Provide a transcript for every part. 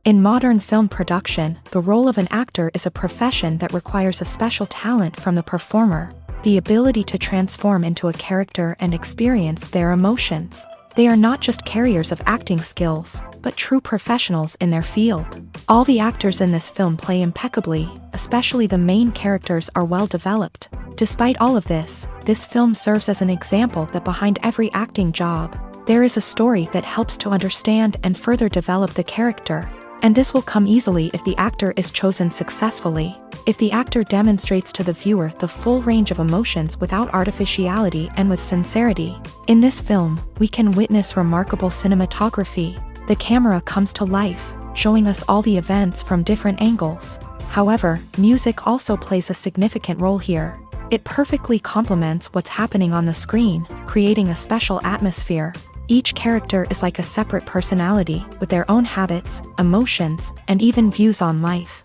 In modern film production, the role of an actor is a profession that requires a special talent from the performer, the ability to transform into a character and experience their emotions. They are not just carriers of acting skills, but true professionals in their field. All the actors in this film play impeccably, especially the main characters are well developed. Despite all of this film serves as an example that behind every acting job, there is a story that helps to understand and further develop the character. And this will come easily if the actor is chosen successfully. If the actor demonstrates to the viewer the full range of emotions without artificiality and with sincerity. In this film, we can witness remarkable cinematography. The camera comes to life, showing us all the events from different angles. However, music also plays a significant role here. It perfectly complements what's happening on the screen, creating a special atmosphere. Each character is like a separate personality, with their own habits, emotions, and even views on life.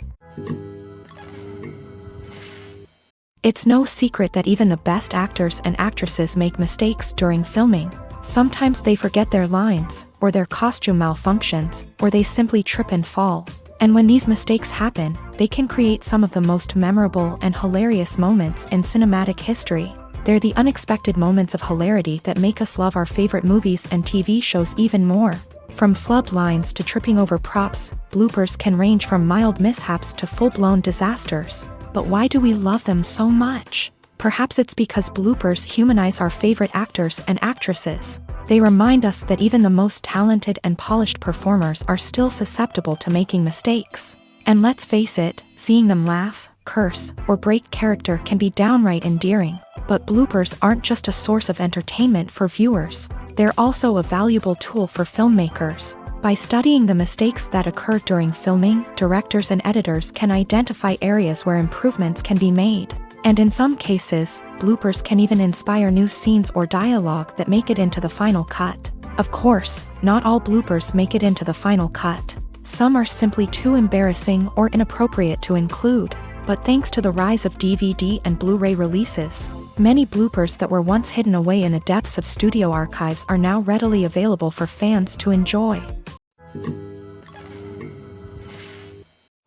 It's no secret that even the best actors and actresses make mistakes during filming. Sometimes they forget their lines, or their costume malfunctions, or they simply trip and fall. And when these mistakes happen, they can create some of the most memorable and hilarious moments in cinematic history. They're the unexpected moments of hilarity that make us love our favorite movies and TV shows even more. From flubbed lines to tripping over props, bloopers can range from mild mishaps to full-blown disasters. But why do we love them so much? Perhaps it's because bloopers humanize our favorite actors and actresses. They remind us that even the most talented and polished performers are still susceptible to making mistakes. And let's face it, seeing them laugh, curse, or break character can be downright endearing. But bloopers aren't just a source of entertainment for viewers. They're also a valuable tool for filmmakers. By studying the mistakes that occur during filming, directors and editors can identify areas where improvements can be made. And in some cases, bloopers can even inspire new scenes or dialogue that make it into the final cut. Of course, not all bloopers make it into the final cut. Some are simply too embarrassing or inappropriate to include. But thanks to the rise of DVD and Blu-ray releases, many bloopers that were once hidden away in the depths of studio archives are now readily available for fans to enjoy.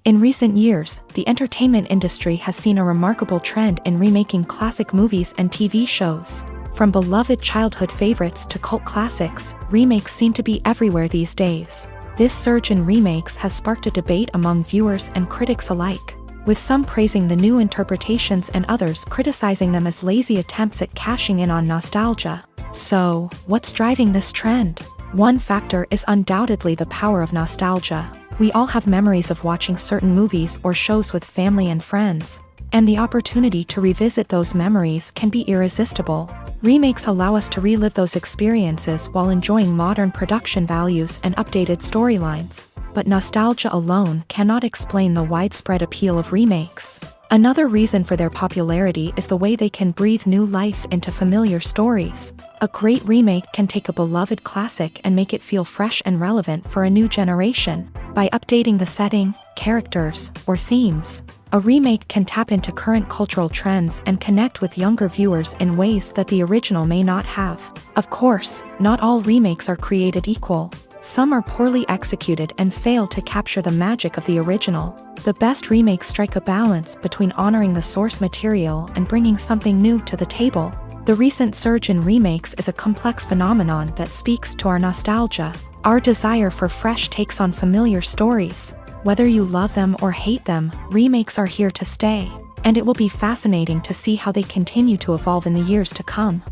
In recent years, the entertainment industry has seen a remarkable trend in remaking classic movies and TV shows. From beloved childhood favorites to cult classics, remakes seem to be everywhere these days. This surge in remakes has sparked a debate among viewers and critics alike, with some praising the new interpretations and others criticizing them as lazy attempts at cashing in on nostalgia. So, what's driving this trend? One factor is undoubtedly the power of nostalgia. We all have memories of watching certain movies or shows with family and friends, and the opportunity to revisit those memories can be irresistible. Remakes allow us to relive those experiences while enjoying modern production values and updated storylines. But nostalgia alone cannot explain the widespread appeal of remakes. Another reason for their popularity is the way they can breathe new life into familiar stories. A great remake can take a beloved classic and make it feel fresh and relevant for a new generation. By updating the setting, characters, or themes, a remake can tap into current cultural trends and connect with younger viewers in ways that the original may not have. Of course, not all remakes are created equal. Some are poorly executed and fail to capture the magic of the original. The best remakes strike a balance between honoring the source material and bringing something new to the table. The recent surge in remakes is a complex phenomenon that speaks to our nostalgia, our desire for fresh takes on familiar stories. Whether you love them or hate them, remakes are here to stay, and it will be fascinating to see how they continue to evolve in the years to come.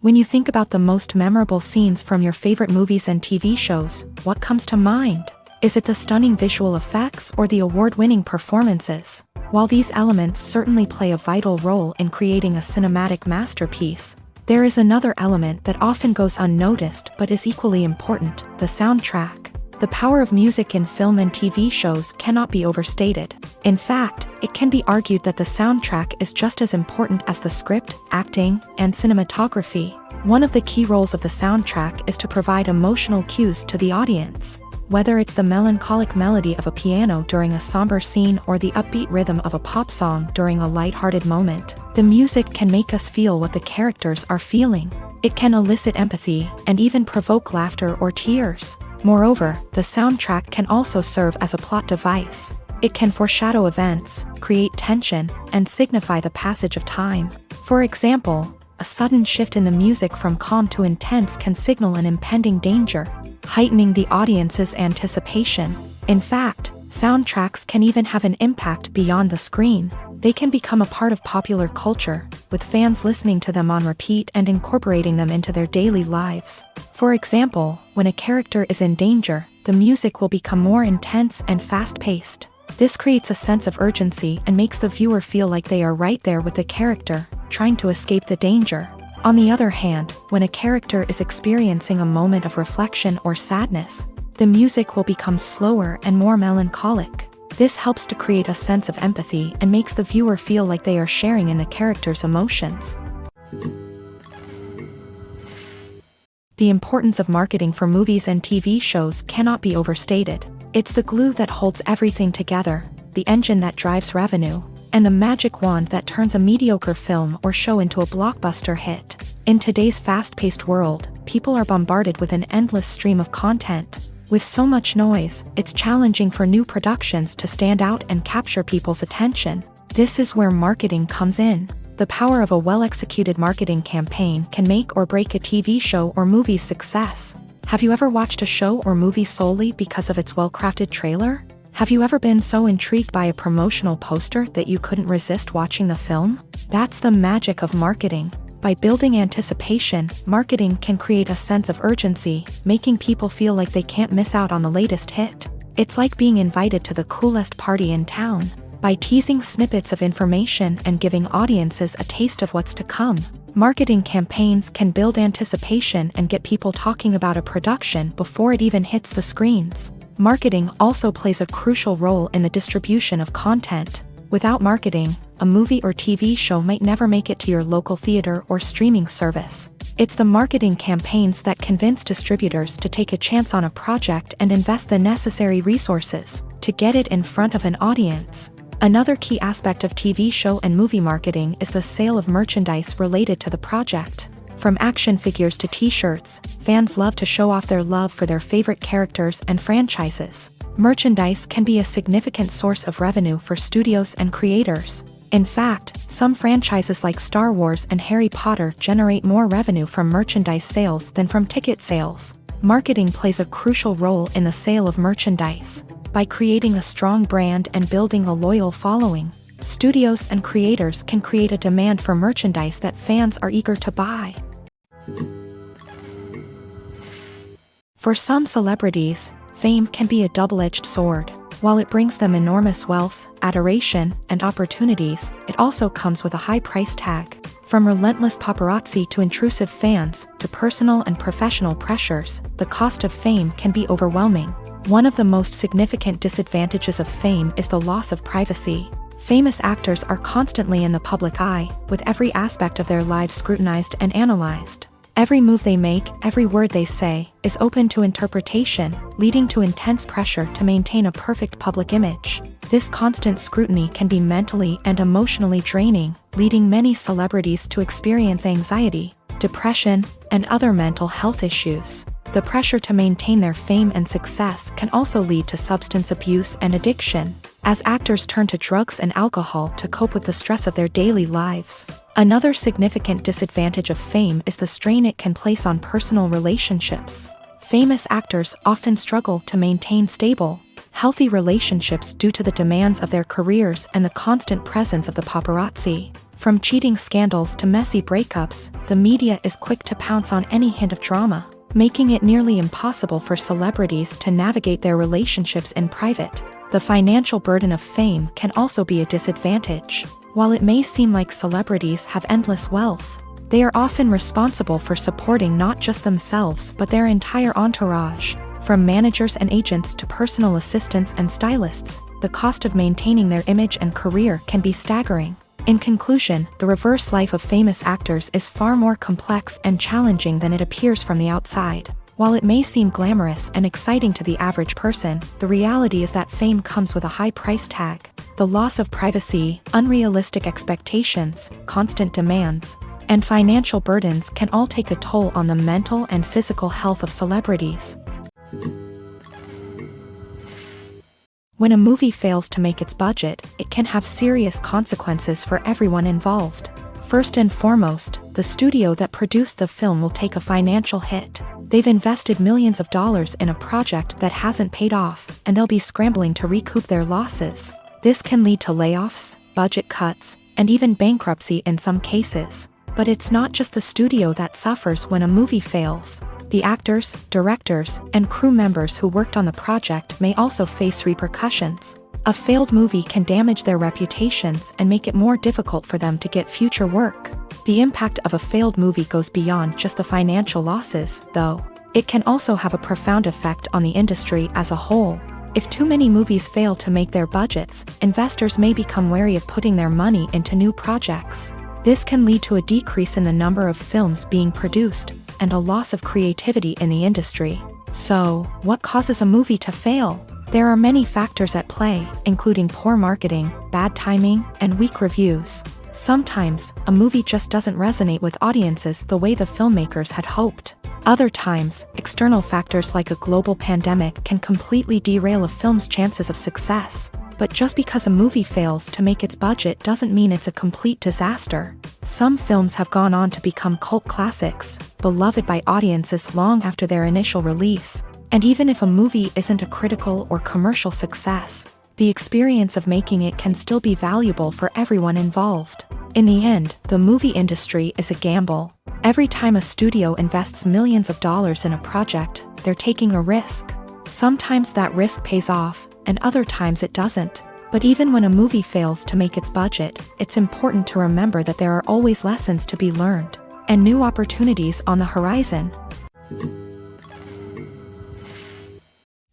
When you think about the most memorable scenes from your favorite movies and TV shows, what comes to mind? Is it the stunning visual effects or the award-winning performances? While these elements certainly play a vital role in creating a cinematic masterpiece, there is another element that often goes unnoticed but is equally important: the soundtrack. The power of music in film and TV shows cannot be overstated. In fact, it can be argued that the soundtrack is just as important as the script, acting, and cinematography. One of the key roles of the soundtrack is to provide emotional cues to the audience. Whether it's the melancholic melody of a piano during a somber scene or the upbeat rhythm of a pop song during a light-hearted moment, the music can make us feel what the characters are feeling. It can elicit empathy and even provoke laughter or tears. Moreover, the soundtrack can also serve as a plot device. It can foreshadow events, create tension, and signify the passage of time. For example, a sudden shift in the music from calm to intense can signal an impending danger, heightening the audience's anticipation. In fact, soundtracks can even have an impact beyond the screen. They can become a part of popular culture, with fans listening to them on repeat and incorporating them into their daily lives. For example, when a character is in danger, the music will become more intense and fast-paced. This creates a sense of urgency and makes the viewer feel like they are right there with the character, trying to escape the danger. On the other hand, when a character is experiencing a moment of reflection or sadness, the music will become slower and more melancholic. This helps to create a sense of empathy and makes the viewer feel like they are sharing in the character's emotions. The importance of marketing for movies and TV shows cannot be overstated. It's the glue that holds everything together, the engine that drives revenue, and the magic wand that turns a mediocre film or show into a blockbuster hit. In today's fast-paced world, people are bombarded with an endless stream of content. With so much noise, it's challenging for new productions to stand out and capture people's attention. This is where marketing comes in. The power of a well-executed marketing campaign can make or break a TV show or movie's success. Have you ever watched a show or movie solely because of its well-crafted trailer? Have you ever been so intrigued by a promotional poster that you couldn't resist watching the film? That's the magic of marketing. By building anticipation, marketing can create a sense of urgency, making people feel like they can't miss out on the latest hit. It's like being invited to the coolest party in town. By teasing snippets of information and giving audiences a taste of what's to come, marketing campaigns can build anticipation and get people talking about a production before it even hits the screens. Marketing also plays a crucial role in the distribution of content. Without marketing, a movie or TV show might never make it to your local theater or streaming service. It's the marketing campaigns that convince distributors to take a chance on a project and invest the necessary resources to get it in front of an audience. Another key aspect of TV show and movie marketing is the sale of merchandise related to the project. From action figures to t-shirts, fans love to show off their love for their favorite characters and franchises. Merchandise can be a significant source of revenue for studios and creators. In fact, some franchises like Star Wars and Harry Potter generate more revenue from merchandise sales than from ticket sales. Marketing plays a crucial role in the sale of merchandise. By creating a strong brand and building a loyal following, studios and creators can create a demand for merchandise that fans are eager to buy. For some celebrities, fame can be a double-edged sword. While it brings them enormous wealth, adoration, and opportunities, it also comes with a high price tag. From relentless paparazzi to intrusive fans, to personal and professional pressures, the cost of fame can be overwhelming. One of the most significant disadvantages of fame is the loss of privacy. Famous actors are constantly in the public eye, with every aspect of their lives scrutinized and analyzed. Every move they make, every word they say, is open to interpretation, leading to intense pressure to maintain a perfect public image. This constant scrutiny can be mentally and emotionally draining, leading many celebrities to experience anxiety, depression, and other mental health issues. The pressure to maintain their fame and success can also lead to substance abuse and addiction, as actors turn to drugs and alcohol to cope with the stress of their daily lives. Another significant disadvantage of fame is the strain it can place on personal relationships. Famous actors often struggle to maintain stable, healthy relationships due to the demands of their careers and the constant presence of the paparazzi. From cheating scandals to messy breakups, the media is quick to pounce on any hint of drama, making it nearly impossible for celebrities to navigate their relationships in private. The financial burden of fame can also be a disadvantage. While it may seem like celebrities have endless wealth, they are often responsible for supporting not just themselves but their entire entourage. From managers and agents to personal assistants and stylists, the cost of maintaining their image and career can be staggering. In conclusion, the reverse life of famous actors is far more complex and challenging than it appears from the outside. While it may seem glamorous and exciting to the average person, the reality is that fame comes with a high price tag. The loss of privacy, unrealistic expectations, constant demands, and financial burdens can all take a toll on the mental and physical health of celebrities. When a movie fails to make its budget, it can have serious consequences for everyone involved. First and foremost, the studio that produced the film will take a financial hit. They've invested millions of dollars in a project that hasn't paid off, and they'll be scrambling to recoup their losses. This can lead to layoffs, budget cuts, and even bankruptcy in some cases. But it's not just the studio that suffers when a movie fails. The actors, directors, and crew members who worked on the project may also face repercussions. A failed movie can damage their reputations and make it more difficult for them to get future work. The impact of a failed movie goes beyond just the financial losses, though. It can also have a profound effect on the industry as a whole. If too many movies fail to make their budgets, investors may become wary of putting their money into new projects. This can lead to a decrease in the number of films being produced, and a loss of creativity in the industry. So, what causes a movie to fail? There are many factors at play, including poor marketing, bad timing, and weak reviews. Sometimes, a movie just doesn't resonate with audiences the way the filmmakers had hoped. Other times, external factors like a global pandemic can completely derail a film's chances of success. But just because a movie fails to make its budget doesn't mean it's a complete disaster. Some films have gone on to become cult classics, beloved by audiences long after their initial release. And even if a movie isn't a critical or commercial success, the experience of making it can still be valuable for everyone involved. In the end, the movie industry is a gamble. Every time a studio invests millions of dollars in a project, they're taking a risk. Sometimes that risk pays off, and other times it doesn't. But even when a movie fails to make its budget, it's important to remember that there are always lessons to be learned, and new opportunities on the horizon.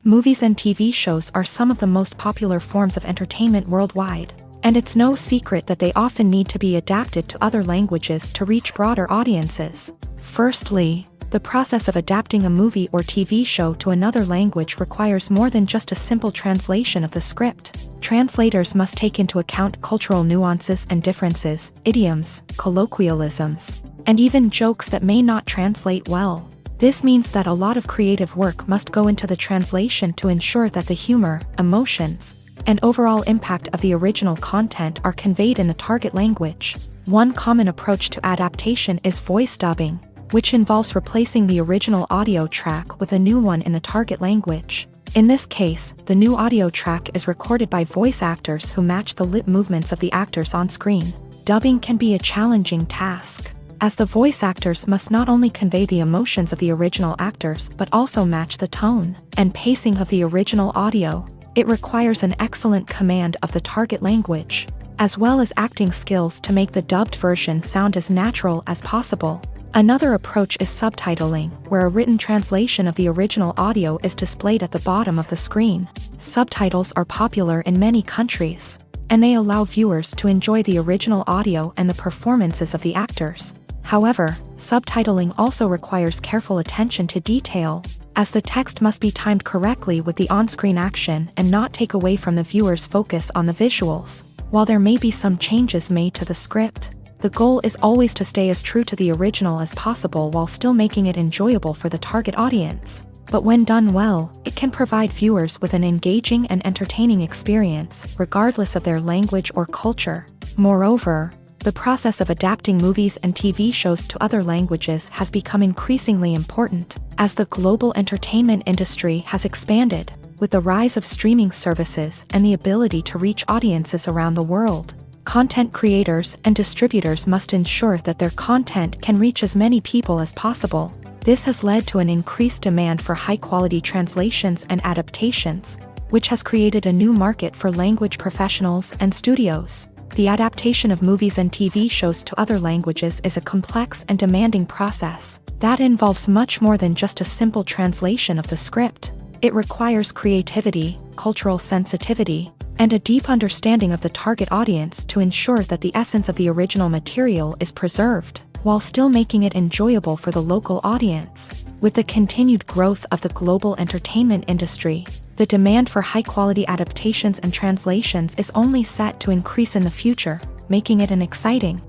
Movies and TV shows are some of the most popular forms of entertainment worldwide, and it's no secret that they often need to be adapted to other languages to reach broader audiences. Firstly, the process of adapting a movie or TV show to another language requires more than just a simple translation of the script. Translators must take into account cultural nuances and differences, idioms, colloquialisms, and even jokes that may not translate well. This means that a lot of creative work must go into the translation to ensure that the humor, emotions, and overall impact of the original content are conveyed in the target language. One common approach to adaptation is voice dubbing, which involves replacing the original audio track with a new one in the target language. In this case, the new audio track is recorded by voice actors who match the lip movements of the actors on screen. Dubbing can be a challenging task, as the voice actors must not only convey the emotions of the original actors but also match the tone and pacing of the original audio. It requires an excellent command of the target language, as well as acting skills to make the dubbed version sound as natural as possible. Another approach is subtitling, where a written translation of the original audio is displayed at the bottom of the screen. Subtitles are popular in many countries, and they allow viewers to enjoy the original audio and the performances of the actors. However, subtitling also requires careful attention to detail, as the text must be timed correctly with the on-screen action and not take away from the viewer's focus on the visuals. While there may be some changes made to the script, the goal is always to stay as true to the original as possible while still making it enjoyable for the target audience. But when done well, it can provide viewers with an engaging and entertaining experience, regardless of their language or culture. Moreover, the process of adapting movies and TV shows to other languages has become increasingly important, as the global entertainment industry has expanded, with the rise of streaming services and the ability to reach audiences around the world. Content creators and distributors must ensure that their content can reach as many people as possible. This has led to an increased demand for high-quality translations and adaptations, which has created a new market for language professionals and studios. The adaptation of movies and TV shows to other languages is a complex and demanding process that involves much more than just a simple translation of the script. It requires creativity, cultural sensitivity, and a deep understanding of the target audience to ensure that the essence of the original material is preserved, while still making it enjoyable for the local audience. With the continued growth of the global entertainment industry, the demand for high-quality adaptations and translations is only set to increase in the future, making it an exciting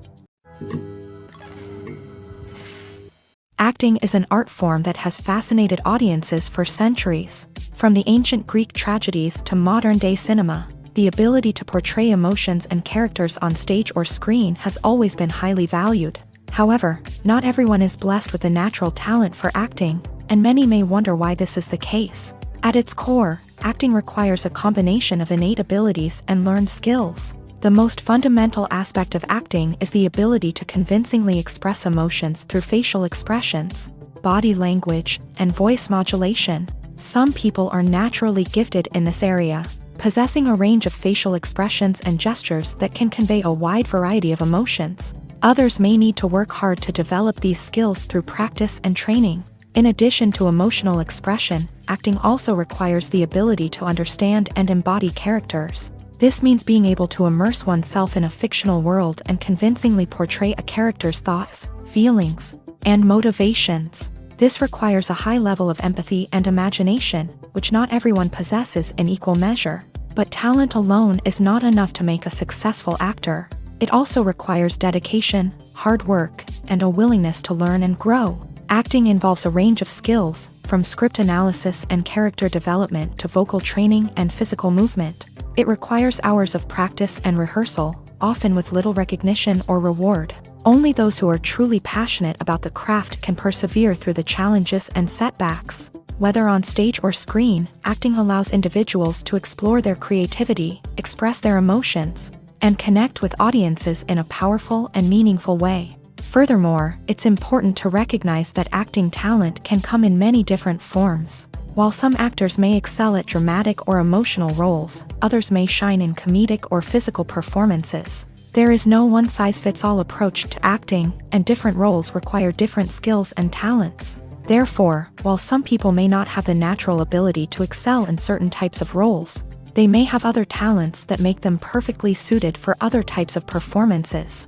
Acting is an art form that has fascinated audiences for centuries. From the ancient Greek tragedies to modern-day cinema, the ability to portray emotions and characters on stage or screen has always been highly valued. However, not everyone is blessed with a natural talent for acting, and many may wonder why this is the case. At its core, acting requires a combination of innate abilities and learned skills. The most fundamental aspect of acting is the ability to convincingly express emotions through facial expressions, body language, and voice modulation. Some people are naturally gifted in this area, possessing a range of facial expressions and gestures that can convey a wide variety of emotions. Others may need to work hard to develop these skills through practice and training. In addition to emotional expression, acting also requires the ability to understand and embody characters. This means being able to immerse oneself in a fictional world and convincingly portray a character's thoughts, feelings, and motivations. This requires a high level of empathy and imagination, which not everyone possesses in equal measure. But talent alone is not enough to make a successful actor. It also requires dedication, hard work, and a willingness to learn and grow. Acting involves a range of skills, from script analysis and character development to vocal training and physical movement. It requires hours of practice and rehearsal, often with little recognition or reward. Only those who are truly passionate about the craft can persevere through the challenges and setbacks. Whether on stage or screen, acting allows individuals to explore their creativity, express their emotions, and connect with audiences in a powerful and meaningful way. Furthermore, it's important to recognize that acting talent can come in many different forms. While some actors may excel at dramatic or emotional roles, others may shine in comedic or physical performances. There is no one-size-fits-all approach to acting, and different roles require different skills and talents. Therefore, while some people may not have the natural ability to excel in certain types of roles, they may have other talents that make them perfectly suited for other types of performances.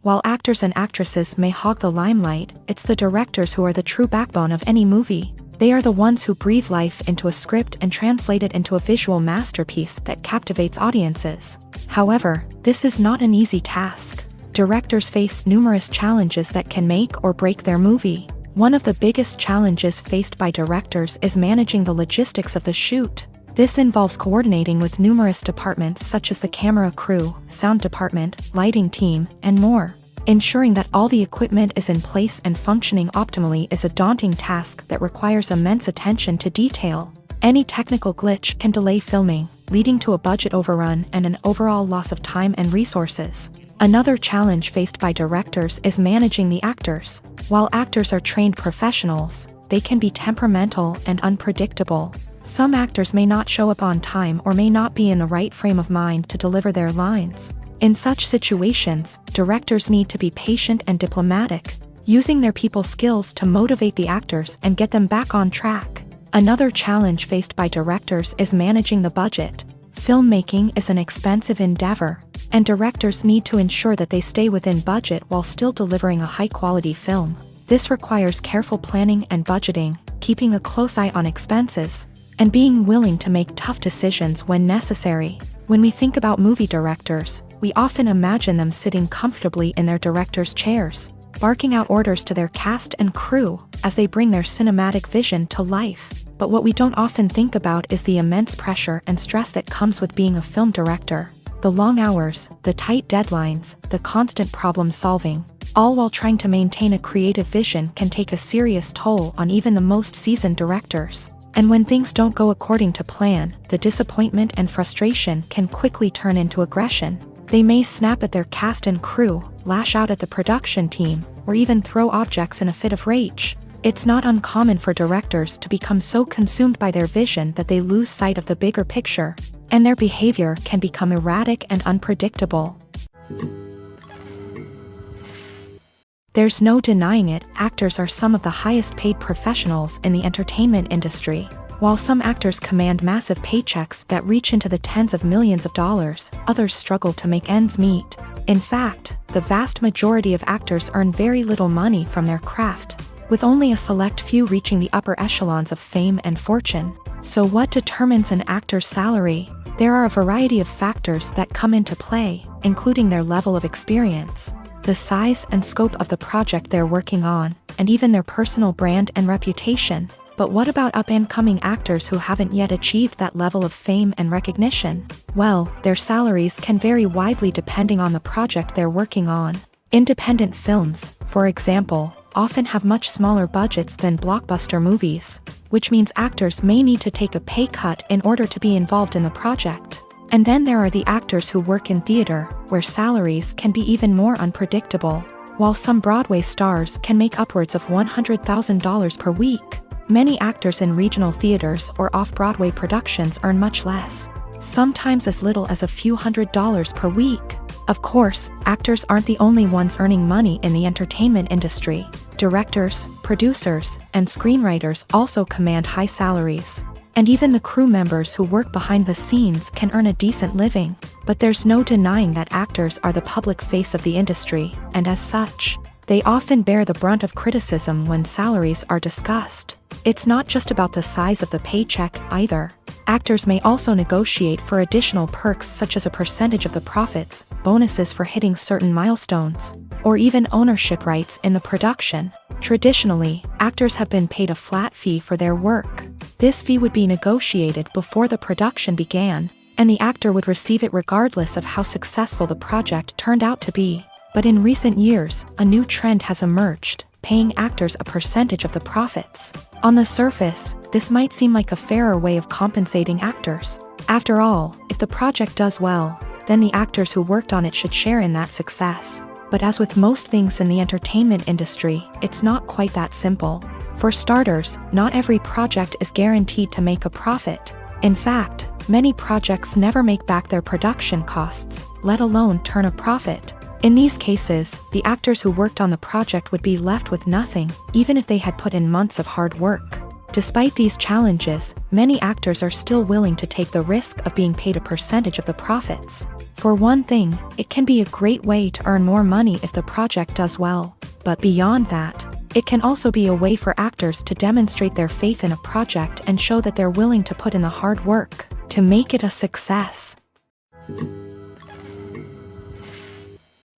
While actors and actresses may hog the limelight, it's the directors who are the true backbone of any movie. They are the ones who breathe life into a script and translate it into a visual masterpiece that captivates audiences. However, this is not an easy task. Directors face numerous challenges that can make or break their movie. One of the biggest challenges faced by directors is managing the logistics of the shoot. This involves coordinating with numerous departments such as the camera crew, sound department, lighting team, and more. Ensuring that all the equipment is in place and functioning optimally is a daunting task that requires immense attention to detail. Any technical glitch can delay filming, leading to a budget overrun and an overall loss of time and resources. Another challenge faced by directors is managing the actors. While actors are trained professionals, they can be temperamental and unpredictable. Some actors may not show up on time or may not be in the right frame of mind to deliver their lines. In such situations, directors need to be patient and diplomatic, using their people skills to motivate the actors and get them back on track. Another challenge faced by directors is managing the budget. Filmmaking is an expensive endeavor, and directors need to ensure that they stay within budget while still delivering a high-quality film. This requires careful planning and budgeting, keeping a close eye on expenses, and being willing to make tough decisions when necessary. When we think about movie directors, we often imagine them sitting comfortably in their director's chairs, barking out orders to their cast and crew as they bring their cinematic vision to life. But what we don't often think about is the immense pressure and stress that comes with being a film director. The long hours, the tight deadlines, the constant problem solving, all while trying to maintain a creative vision can take a serious toll on even the most seasoned directors. And when things don't go according to plan, the disappointment and frustration can quickly turn into aggression. They may snap at their cast and crew, lash out at the production team, or even throw objects in a fit of rage. It's not uncommon for directors to become so consumed by their vision that they lose sight of the bigger picture, and their behavior can become erratic and unpredictable. There's no denying it, actors are some of the highest paid professionals in the entertainment industry. While some actors command massive paychecks that reach into the tens of millions of dollars, others struggle to make ends meet. In fact, the vast majority of actors earn very little money from their craft, with only a select few reaching the upper echelons of fame and fortune. So what determines an actor's salary? There are a variety of factors that come into play, including their level of experience, the size and scope of the project they're working on, and even their personal brand and reputation. But what about up-and-coming actors who haven't yet achieved that level of fame and recognition? Well, their salaries can vary widely depending on the project they're working on. Independent films, for example, often have much smaller budgets than blockbuster movies, which means actors may need to take a pay cut in order to be involved in the project. And then there are the actors who work in theater, where salaries can be even more unpredictable. While some Broadway stars can make upwards of $100,000 per week, many actors in regional theaters or off-Broadway productions earn much less, sometimes as little as a few $100s per week. Of course, actors aren't the only ones earning money in the entertainment industry. Directors, producers, and screenwriters also command high salaries. And even the crew members who work behind the scenes can earn a decent living. But there's no denying that actors are the public face of the industry, and as such, they often bear the brunt of criticism when salaries are discussed. It's not just about the size of the paycheck, either. Actors may also negotiate for additional perks such as a percentage of the profits, bonuses for hitting certain milestones, or even ownership rights in the production. Traditionally, actors have been paid a flat fee for their work. This fee would be negotiated before the production began, and the actor would receive it regardless of how successful the project turned out to be. But in recent years, a new trend has emerged, paying actors a percentage of the profits. On the surface, this might seem like a fairer way of compensating actors. After all, if the project does well, then the actors who worked on it should share in that success. But as with most things in the entertainment industry, it's not quite that simple. For starters, not every project is guaranteed to make a profit. In fact, many projects never make back their production costs, let alone turn a profit. In these cases, the actors who worked on the project would be left with nothing, even if they had put in months of hard work. Despite these challenges, many actors are still willing to take the risk of being paid a percentage of the profits. For one thing, it can be a great way to earn more money if the project does well. But beyond that, it can also be a way for actors to demonstrate their faith in a project and show that they're willing to put in the hard work to make it a success.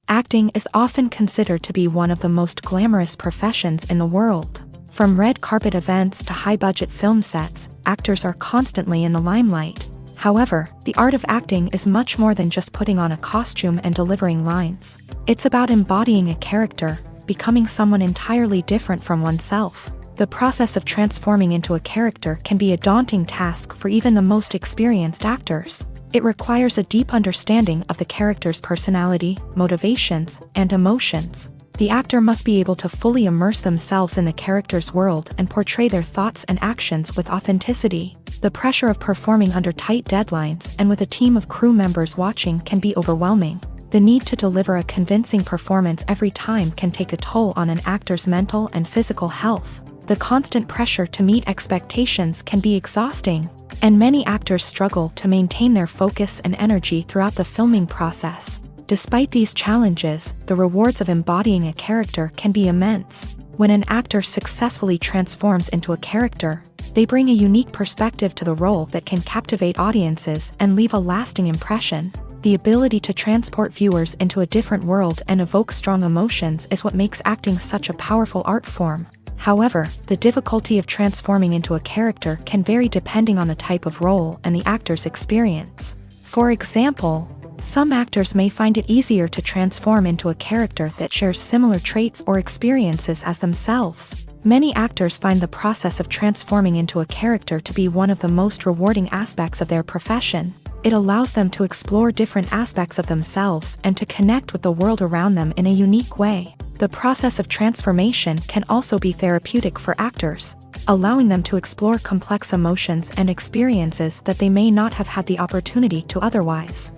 Acting is often considered to be one of the most glamorous professions in the world. From red carpet events to high-budget film sets, actors are constantly in the limelight. However, the art of acting is much more than just putting on a costume and delivering lines. It's about embodying a character, becoming someone entirely different from oneself. The process of transforming into a character can be a daunting task for even the most experienced actors. It requires a deep understanding of the character's personality, motivations, and emotions. The actor must be able to fully immerse themselves in the character's world and portray their thoughts and actions with authenticity. The pressure of performing under tight deadlines and with a team of crew members watching can be overwhelming. The need to deliver a convincing performance every time can take a toll on an actor's mental and physical health. The constant pressure to meet expectations can be exhausting, and many actors struggle to maintain their focus and energy throughout the filming process. Despite these challenges, the rewards of embodying a character can be immense. When an actor successfully transforms into a character, they bring a unique perspective to the role that can captivate audiences and leave a lasting impression. The ability to transport viewers into a different world and evoke strong emotions is what makes acting such a powerful art form. However, the difficulty of transforming into a character can vary depending on the type of role and the actor's experience. For example, some actors may find it easier to transform into a character that shares similar traits or experiences as themselves. Many actors find the process of transforming into a character to be one of the most rewarding aspects of their profession. It allows them to explore different aspects of themselves and to connect with the world around them in a unique way. The process of transformation can also be therapeutic for actors, allowing them to explore complex emotions and experiences that they may not have had the opportunity to otherwise.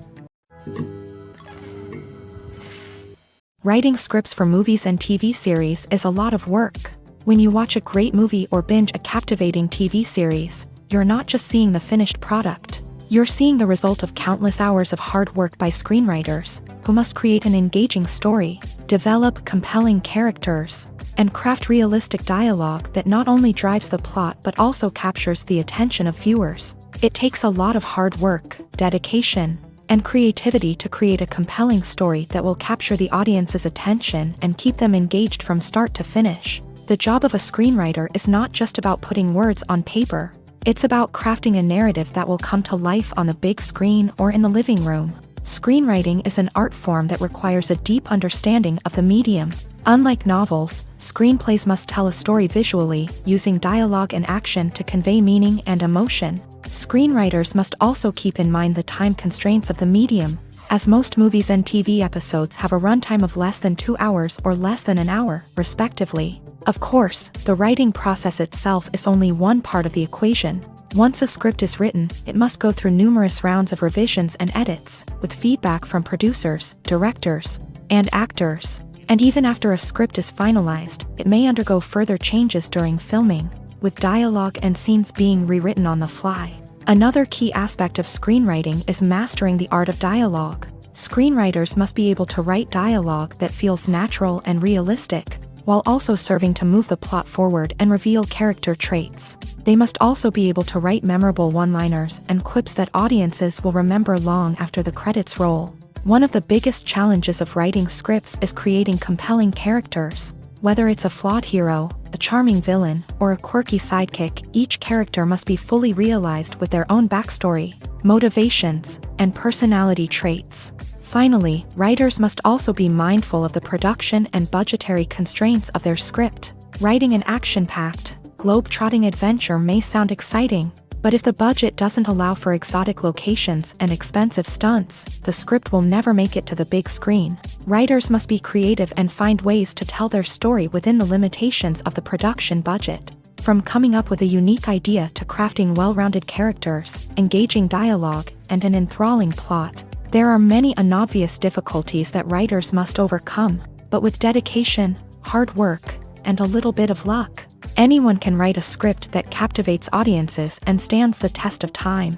Writing scripts for movies and TV series is a lot of work. When you watch a great movie or binge a captivating TV series, you're not just seeing the finished product. You're seeing the result of countless hours of hard work by screenwriters, who must create an engaging story, develop compelling characters, and craft realistic dialogue that not only drives the plot but also captures the attention of viewers. It takes a lot of hard work, dedication, and creativity to create a compelling story that will capture the audience's attention and keep them engaged from start to finish. The job of a screenwriter is not just about putting words on paper. It's about crafting a narrative that will come to life on the big screen or in the living room. Screenwriting is an art form that requires a deep understanding of the medium. Unlike novels, screenplays must tell a story visually, using dialogue and action to convey meaning and emotion. Screenwriters must also keep in mind the time constraints of the medium, as most movies and TV episodes have a runtime of less than 2 hours or less than an hour, respectively. Of course, the writing process itself is only one part of the equation. Once a script is written, it must go through numerous rounds of revisions and edits, with feedback from producers, directors, and actors. And even after a script is finalized, it may undergo further changes during filming, with dialogue and scenes being rewritten on the fly. Another key aspect of screenwriting is mastering the art of dialogue. Screenwriters must be able to write dialogue that feels natural and realistic, while also serving to move the plot forward and reveal character traits. They must also be able to write memorable one-liners and quips that audiences will remember long after the credits roll. One of the biggest challenges of writing scripts is creating compelling characters. Whether it's a flawed hero, a charming villain, or a quirky sidekick, each character must be fully realized with their own backstory, motivations, and personality traits. Finally, writers must also be mindful of the production and budgetary constraints of their script. Writing an action-packed, globe-trotting adventure may sound exciting, but if the budget doesn't allow for exotic locations and expensive stunts, the script will never make it to the big screen. Writers must be creative and find ways to tell their story within the limitations of the production budget. From coming up with a unique idea to crafting well-rounded characters, engaging dialogue, and an enthralling plot, there are many unobvious difficulties that writers must overcome, but with dedication, hard work, and a little bit of luck, anyone can write a script that captivates audiences and stands the test of time.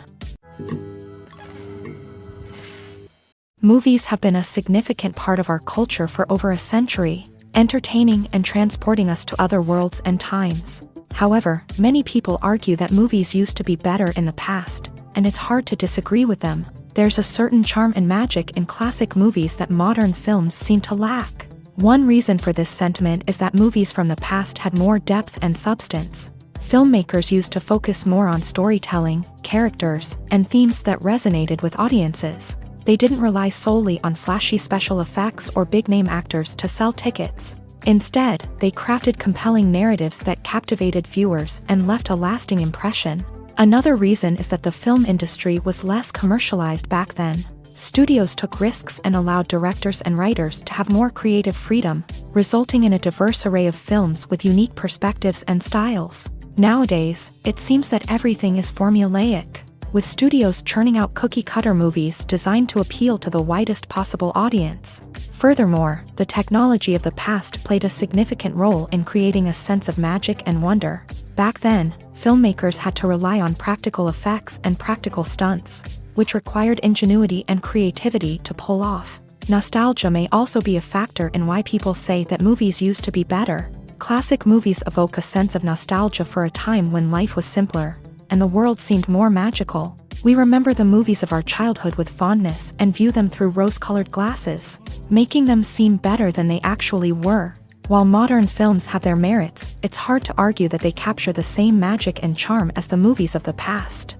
Movies have been a significant part of our culture for over a century, entertaining and transporting us to other worlds and times. However, many people argue that movies used to be better in the past, and it's hard to disagree with them. There's a certain charm and magic in classic movies that modern films seem to lack. One reason for this sentiment is that movies from the past had more depth and substance. Filmmakers used to focus more on storytelling, characters, and themes that resonated with audiences. They didn't rely solely on flashy special effects or big-name actors to sell tickets. Instead, they crafted compelling narratives that captivated viewers and left a lasting impression. Another reason is that the film industry was less commercialized back then. Studios took risks and allowed directors and writers to have more creative freedom, resulting in a diverse array of films with unique perspectives and styles. Nowadays, it seems that everything is formulaic, with studios churning out cookie-cutter movies designed to appeal to the widest possible audience. Furthermore, the technology of the past played a significant role in creating a sense of magic and wonder. Back then, filmmakers had to rely on practical effects and practical stunts, which required ingenuity and creativity to pull off. Nostalgia may also be a factor in why people say that movies used to be better. Classic movies evoke a sense of nostalgia for a time when life was simpler, and the world seemed more magical. We remember the movies of our childhood with fondness and view them through rose-colored glasses, making them seem better than they actually were. While modern films have their merits, it's hard to argue that they capture the same magic and charm as the movies of the past.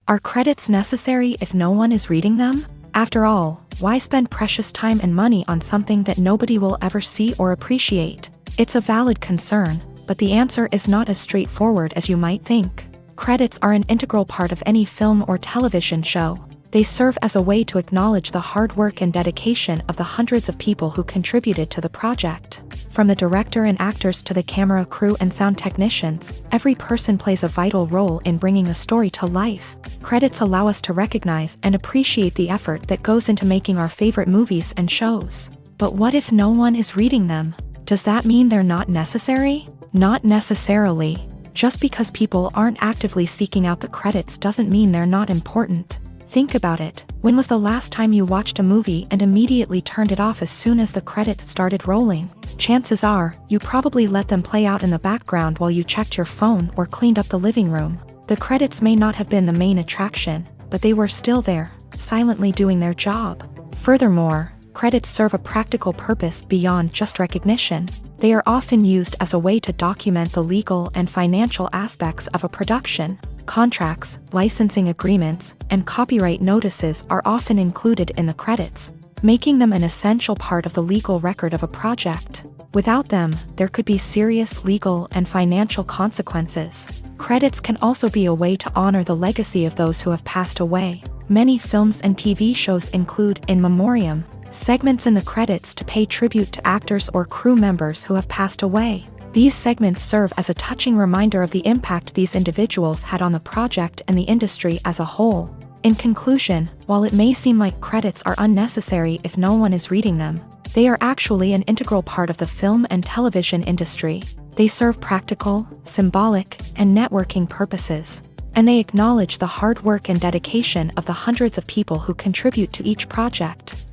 Are credits necessary if no one is reading them? After all, why spend precious time and money on something that nobody will ever see or appreciate? It's a valid concern, but the answer is not as straightforward as you might think. Credits are an integral part of any film or television show. They serve as a way to acknowledge the hard work and dedication of the hundreds of people who contributed to the project. From the director and actors to the camera crew and sound technicians, every person plays a vital role in bringing a story to life. Credits allow us to recognize and appreciate the effort that goes into making our favorite movies and shows. But what if no one is reading them? Does that mean they're not necessary? Not necessarily. Just because people aren't actively seeking out the credits doesn't mean they're not important. Think about it. When was the last time you watched a movie and immediately turned it off as soon as the credits started rolling? Chances are, you probably let them play out in the background while you checked your phone or cleaned up the living room. The credits may not have been the main attraction, but they were still there, silently doing their job. Furthermore, credits serve a practical purpose beyond just recognition. They are often used as a way to document the legal and financial aspects of a production. Contracts, licensing agreements, and copyright notices are often included in the credits, making them an essential part of the legal record of a project. Without them, there could be serious legal and financial consequences. Credits can also be a way to honor the legacy of those who have passed away. Many films and TV shows include in memoriam segments in the credits to pay tribute to actors or crew members who have passed away. These segments serve as a touching reminder of the impact these individuals had on the project and the industry as a whole. In conclusion, while it may seem like credits are unnecessary if no one is reading them, they are actually an integral part of the film and television industry. They serve practical, symbolic, and networking purposes, and they acknowledge the hard work and dedication of the hundreds of people who contribute to each project.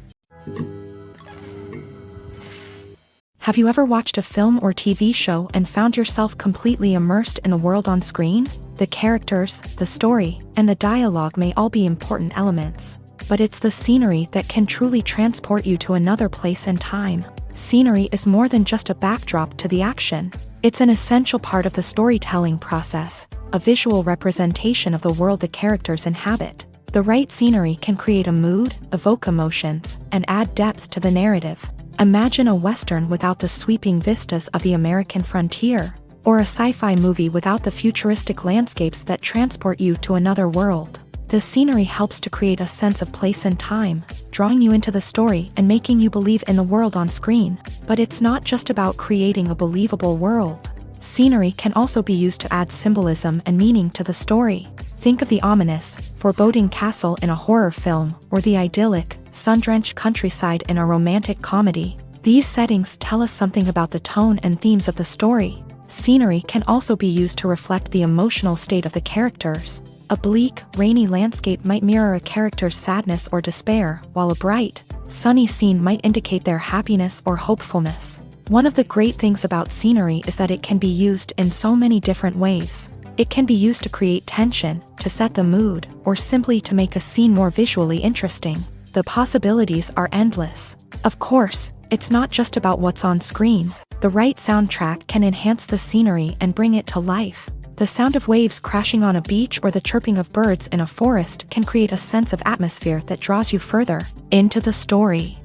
Have you ever watched a film or TV show and found yourself completely immersed in the world on screen? The characters, the story, and the dialogue may all be important elements, but it's the scenery that can truly transport you to another place and time. Scenery is more than just a backdrop to the action. It's an essential part of the storytelling process, a visual representation of the world the characters inhabit. The right scenery can create a mood, evoke emotions, and add depth to the narrative. Imagine a Western without the sweeping vistas of the American frontier, or a sci-fi movie without the futuristic landscapes that transport you to another world. The scenery helps to create a sense of place and time, drawing you into the story and making you believe in the world on screen. But it's not just about creating a believable world. Scenery can also be used to add symbolism and meaning to the story. Think of the ominous, foreboding castle in a horror film, or the idyllic, sun-drenched countryside in a romantic comedy. These settings tell us something about the tone and themes of the story. Scenery can also be used to reflect the emotional state of the characters. A bleak, rainy landscape might mirror a character's sadness or despair, while a bright, sunny scene might indicate their happiness or hopefulness. One of the great things about scenery is that it can be used in so many different ways. It can be used to create tension, to set the mood, or simply to make a scene more visually interesting. The possibilities are endless. Of course, it's not just about what's on screen. The right soundtrack can enhance the scenery and bring it to life. The sound of waves crashing on a beach or the chirping of birds in a forest can create a sense of atmosphere that draws you further into the story.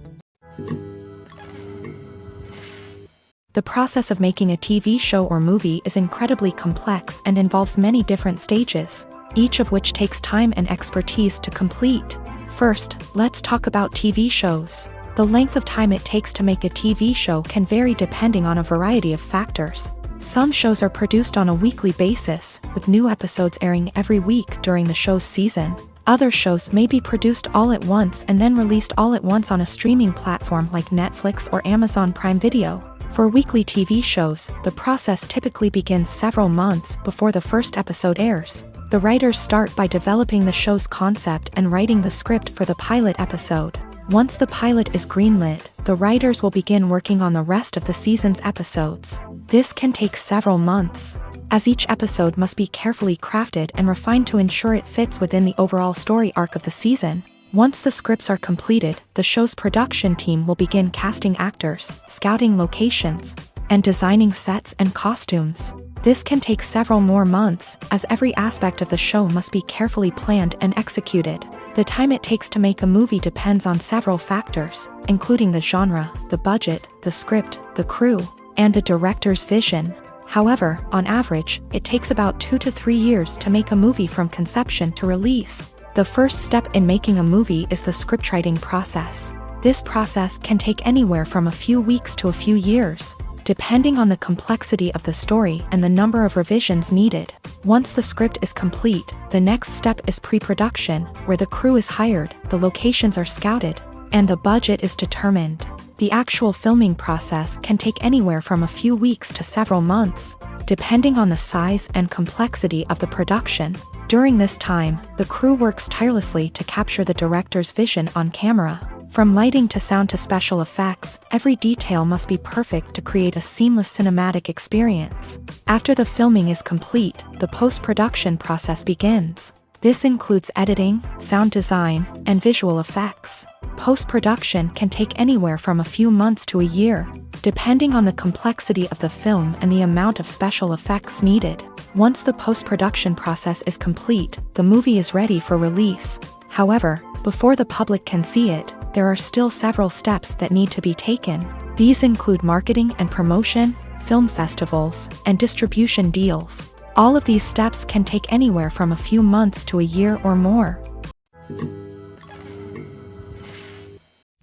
The process of making a TV show or movie is incredibly complex and involves many different stages, each of which takes time and expertise to complete. First, let's talk about TV shows. The length of time it takes to make a TV show can vary depending on a variety of factors. Some shows are produced on a weekly basis, with new episodes airing every week during the show's season. Other shows may be produced all at once and then released all at once on a streaming platform like Netflix or Amazon Prime Video. For weekly TV shows, the process typically begins several months before the first episode airs. The writers start by developing the show's concept and writing the script for the pilot episode. Once the pilot is greenlit, the writers will begin working on the rest of the season's episodes. This can take several months, as each episode must be carefully crafted and refined to ensure it fits within the overall story arc of the season. Once the scripts are completed, the show's production team will begin casting actors, scouting locations, and designing sets and costumes. This can take several more months, as every aspect of the show must be carefully planned and executed. The time it takes to make a movie depends on several factors, including the genre, the budget, the script, the crew, and the director's vision. However, on average, it takes about 2 to 3 years to make a movie from conception to release. The first step in making a movie is the scriptwriting process. This process can take anywhere from a few weeks to a few years, depending on the complexity of the story and the number of revisions needed. Once the script is complete, the next step is pre-production, where the crew is hired, the locations are scouted, and the budget is determined. The actual filming process can take anywhere from a few weeks to several months, depending on the size and complexity of the production. During this time, the crew works tirelessly to capture the director's vision on camera. From lighting to sound to special effects, every detail must be perfect to create a seamless cinematic experience. After the filming is complete, the post-production process begins. This includes editing, sound design, and visual effects. Post-production can take anywhere from a few months to a year, depending on the complexity of the film and the amount of special effects needed. Once the post-production process is complete, the movie is ready for release. However, before the public can see it, there are still several steps that need to be taken. These include marketing and promotion, film festivals, and distribution deals. All of these steps can take anywhere from a few months to a year or more.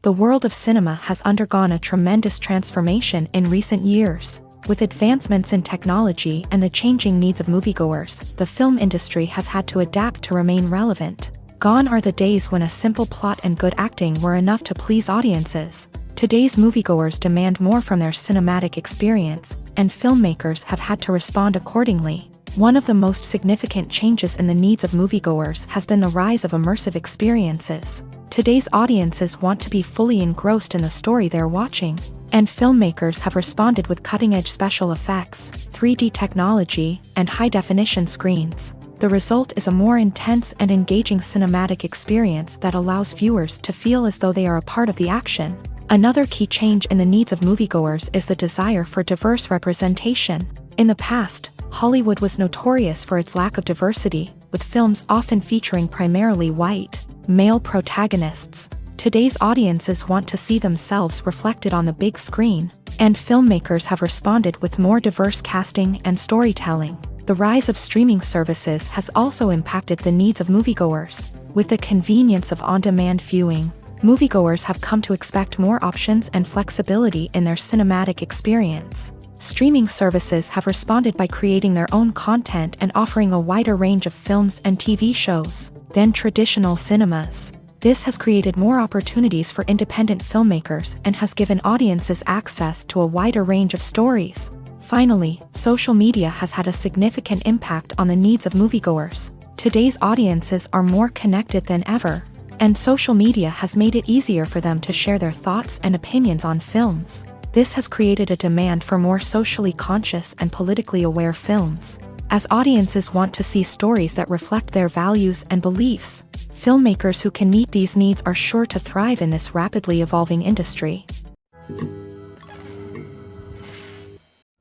The world of cinema has undergone a tremendous transformation in recent years. With advancements in technology and the changing needs of moviegoers, the film industry has had to adapt to remain relevant. Gone are the days when a simple plot and good acting were enough to please audiences. Today's moviegoers demand more from their cinematic experience, and filmmakers have had to respond accordingly. One of the most significant changes in the needs of moviegoers has been the rise of immersive experiences. Today's audiences want to be fully engrossed in the story they're watching, and filmmakers have responded with cutting-edge special effects, 3D technology, and high-definition screens. The result is a more intense and engaging cinematic experience that allows viewers to feel as though they are a part of the action. Another key change in the needs of moviegoers is the desire for diverse representation. In the past, Hollywood was notorious for its lack of diversity, with films often featuring primarily white, male protagonists. Today's audiences want to see themselves reflected on the big screen, and filmmakers have responded with more diverse casting and storytelling. The rise of streaming services has also impacted the needs of moviegoers. With the convenience of on-demand viewing, moviegoers have come to expect more options and flexibility in their cinematic experience. Streaming services have responded by creating their own content and offering a wider range of films and TV shows than traditional cinemas. This has created more opportunities for independent filmmakers and has given audiences access to a wider range of stories. Finally, social media has had a significant impact on the needs of moviegoers. Today's audiences are more connected than ever, and social media has made it easier for them to share their thoughts and opinions on films. This has created a demand for more socially conscious and politically aware films. As audiences want to see stories that reflect their values and beliefs, filmmakers who can meet these needs are sure to thrive in this rapidly evolving industry.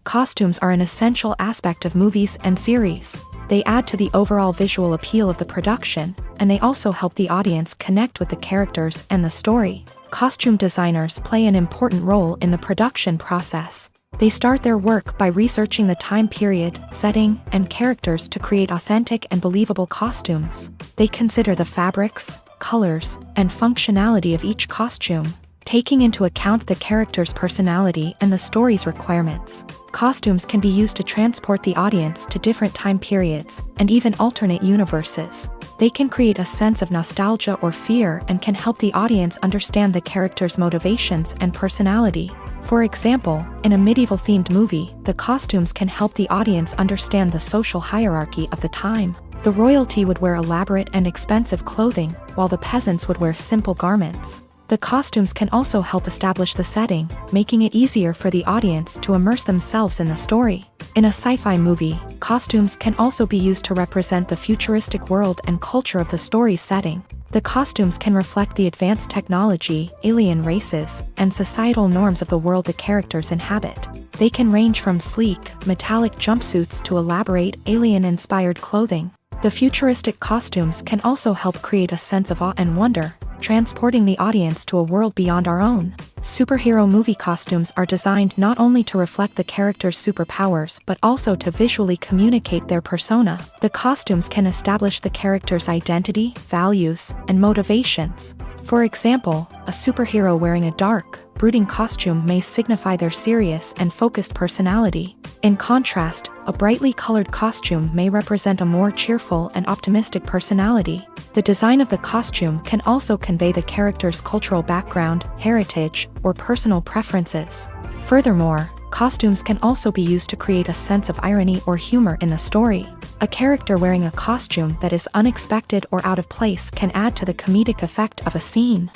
Costumes are an essential aspect of movies and series. They add to the overall visual appeal of the production, and they also help the audience connect with the characters and the story. Costume designers play an important role in the production process. They start their work by researching the time period, setting, and characters to create authentic and believable costumes. They consider the fabrics, colors, and functionality of each costume, taking into account the character's personality and the story's requirements. Costumes can be used to transport the audience to different time periods and even alternate universes. They can create a sense of nostalgia or fear and can help the audience understand the character's motivations and personality. For example, in a medieval-themed movie, the costumes can help the audience understand the social hierarchy of the time. The royalty would wear elaborate and expensive clothing, while the peasants would wear simple garments. The costumes can also help establish the setting, making it easier for the audience to immerse themselves in the story. In a sci-fi movie, costumes can also be used to represent the futuristic world and culture of the story's setting. The costumes can reflect the advanced technology, alien races, and societal norms of the world the characters inhabit. They can range from sleek, metallic jumpsuits to elaborate, alien-inspired clothing. The futuristic costumes can also help create a sense of awe and wonder, transporting the audience to a world beyond our own. Superhero movie costumes are designed not only to reflect the character's superpowers but also to visually communicate their persona. The costumes can establish the character's identity, values, and motivations. For example, a superhero wearing a dark, brooding costume may signify their serious and focused personality. In contrast, a brightly colored costume may represent a more cheerful and optimistic personality. The design of the costume can also convey the character's cultural background, heritage, or personal preferences. Furthermore, costumes can also be used to create a sense of irony or humor in the story. A character wearing a costume that is unexpected or out of place can add to the comedic effect of a scene.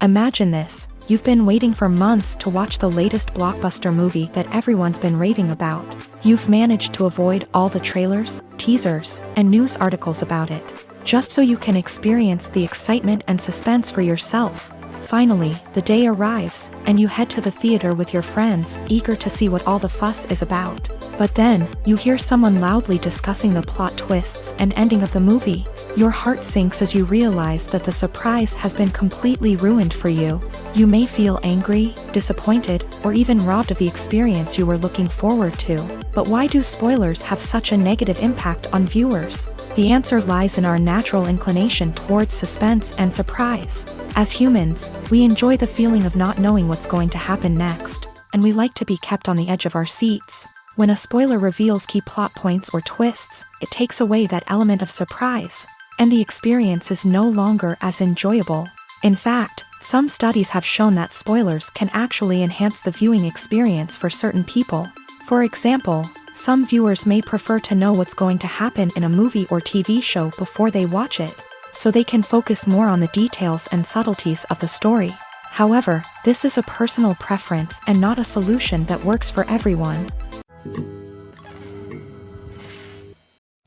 Imagine this. You've been waiting for months to watch the latest blockbuster movie that everyone's been raving about. You've managed to avoid all the trailers, teasers, and news articles about it, just so you can experience the excitement and suspense for yourself. Finally, the day arrives, and you head to the theater with your friends, eager to see what all the fuss is about. But then, you hear someone loudly discussing the plot twists and ending of the movie. Your heart sinks as you realize that the surprise has been completely ruined for you. You may feel angry, disappointed, or even robbed of the experience you were looking forward to. But why do spoilers have such a negative impact on viewers? The answer lies in our natural inclination towards suspense and surprise. As humans, we enjoy the feeling of not knowing what's going to happen next, and we like to be kept on the edge of our seats. When a spoiler reveals key plot points or twists, it takes away that element of surprise, and the experience is no longer as enjoyable. In fact, some studies have shown that spoilers can actually enhance the viewing experience for certain people. For example, some viewers may prefer to know what's going to happen in a movie or TV show before they watch it, so they can focus more on the details and subtleties of the story. However, this is a personal preference and not a solution that works for everyone.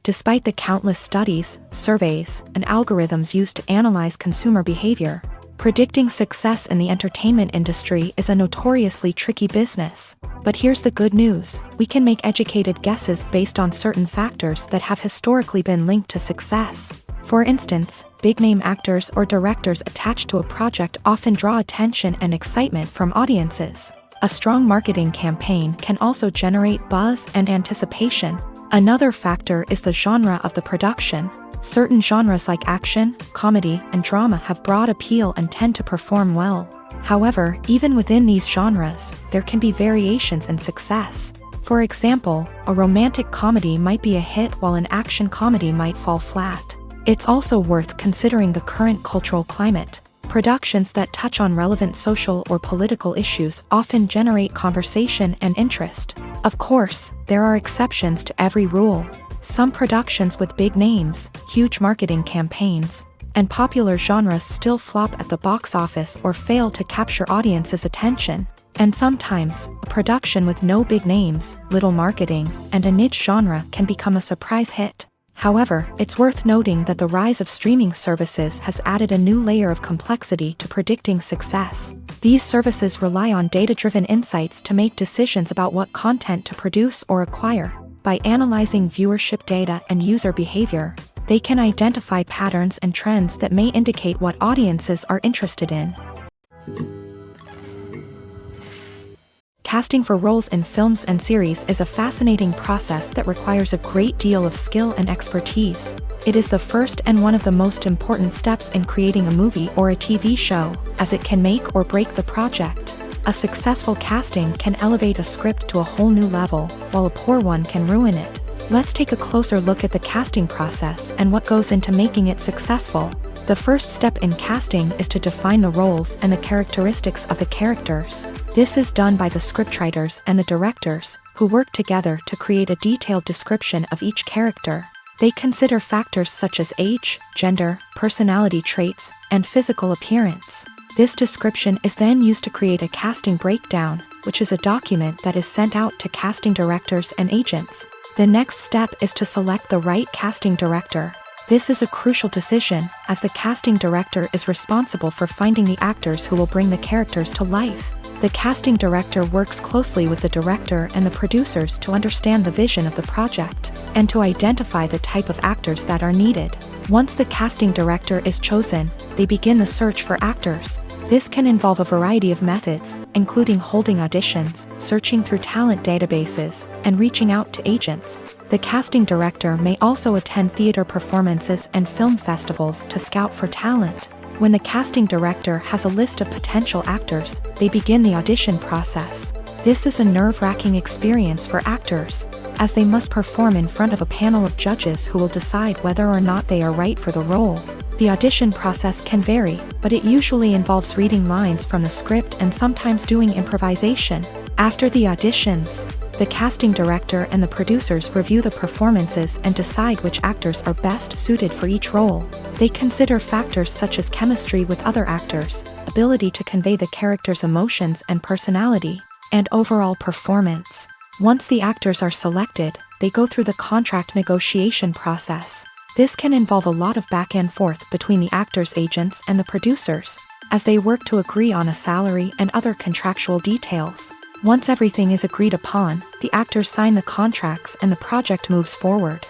Despite the countless studies, surveys, and algorithms used to analyze consumer behavior, predicting success in the entertainment industry is a notoriously tricky business. But here's the good news: we can make educated guesses based on certain factors that have historically been linked to success. For instance, big-name actors or directors attached to a project often draw attention and excitement from audiences. A strong marketing campaign can also generate buzz and anticipation. Another factor is the genre of the production. Certain genres like action, comedy, and drama have broad appeal and tend to perform well. However, even within these genres, there can be variations in success. For example, a romantic comedy might be a hit while an action comedy might fall flat. It's also worth considering the current cultural climate. Productions that touch on relevant social or political issues often generate conversation and interest. Of course, there are exceptions to every rule. Some productions with big names, huge marketing campaigns, and popular genres still flop at the box office or fail to capture audiences' attention. And sometimes, a production with no big names, little marketing, and a niche genre can become a surprise hit. However, it's worth noting that the rise of streaming services has added a new layer of complexity to predicting success. These services rely on data-driven insights to make decisions about what content to produce or acquire. By analyzing viewership data and user behavior, they can identify patterns and trends that may indicate what audiences are interested in. Casting for roles in films and series is a fascinating process that requires a great deal of skill and expertise. It is the first and one of the most important steps in creating a movie or a TV show, as it can make or break the project. A successful casting can elevate a script to a whole new level, while a poor one can ruin it. Let's take a closer look at the casting process and what goes into making it successful. The first step in casting is to define the roles and the characteristics of the characters. This is done by the scriptwriters and the directors, who work together to create a detailed description of each character. They consider factors such as age, gender, personality traits, and physical appearance. This description is then used to create a casting breakdown, which is a document that is sent out to casting directors and agents. The next step is to select the right casting director. This is a crucial decision, as the casting director is responsible for finding the actors who will bring the characters to life. The casting director works closely with the director and the producers to understand the vision of the project, and to identify the type of actors that are needed. Once the casting director is chosen, they begin the search for actors. This can involve a variety of methods, including holding auditions, searching through talent databases, and reaching out to agents. The casting director may also attend theater performances and film festivals to scout for talent. When the casting director has a list of potential actors, they begin the audition process. This is a nerve-wracking experience for actors, as they must perform in front of a panel of judges who will decide whether or not they are right for the role. The audition process can vary, but it usually involves reading lines from the script and sometimes doing improvisation. After the auditions, the casting director and the producers review the performances and decide which actors are best suited for each role. They consider factors such as chemistry with other actors, ability to convey the character's emotions and personality, and overall performance. Once the actors are selected, they go through the contract negotiation process. This can involve a lot of back and forth between the actors' agents and the producers, as they work to agree on a salary and other contractual details. Once everything is agreed upon, the actors sign the contracts and the project moves forward.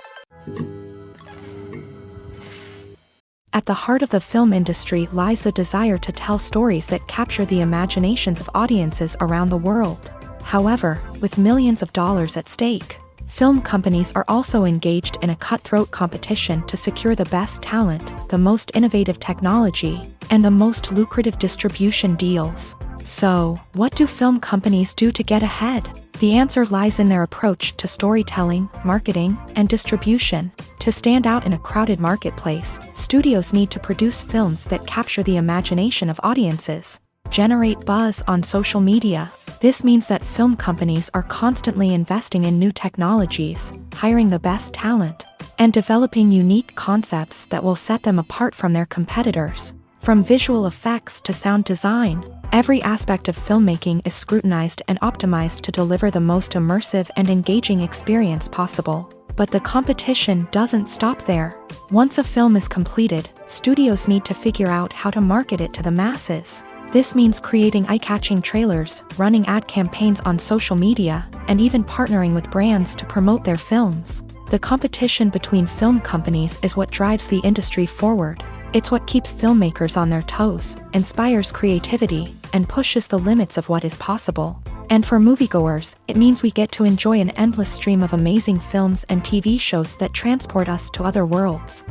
At the heart of the film industry lies the desire to tell stories that capture the imaginations of audiences around the world. However, with millions of dollars at stake, film companies are also engaged in a cutthroat competition to secure the best talent, the most innovative technology, and the most lucrative distribution deals. So, what do film companies do to get ahead? The answer lies in their approach to storytelling, marketing, and distribution. To stand out in a crowded marketplace, studios need to produce films that capture the imagination of audiences, generate buzz on social media. This means that film companies are constantly investing in new technologies, hiring the best talent, and developing unique concepts that will set them apart from their competitors. From visual effects to sound design, every aspect of filmmaking is scrutinized and optimized to deliver the most immersive and engaging experience possible. But the competition doesn't stop there. Once a film is completed, studios need to figure out how to market it to the masses. This means creating eye-catching trailers, running ad campaigns on social media, and even partnering with brands to promote their films. The competition between film companies is what drives the industry forward. It's what keeps filmmakers on their toes, inspires creativity, and pushes the limits of what is possible. And for moviegoers, it means we get to enjoy an endless stream of amazing films and TV shows that transport us to other worlds.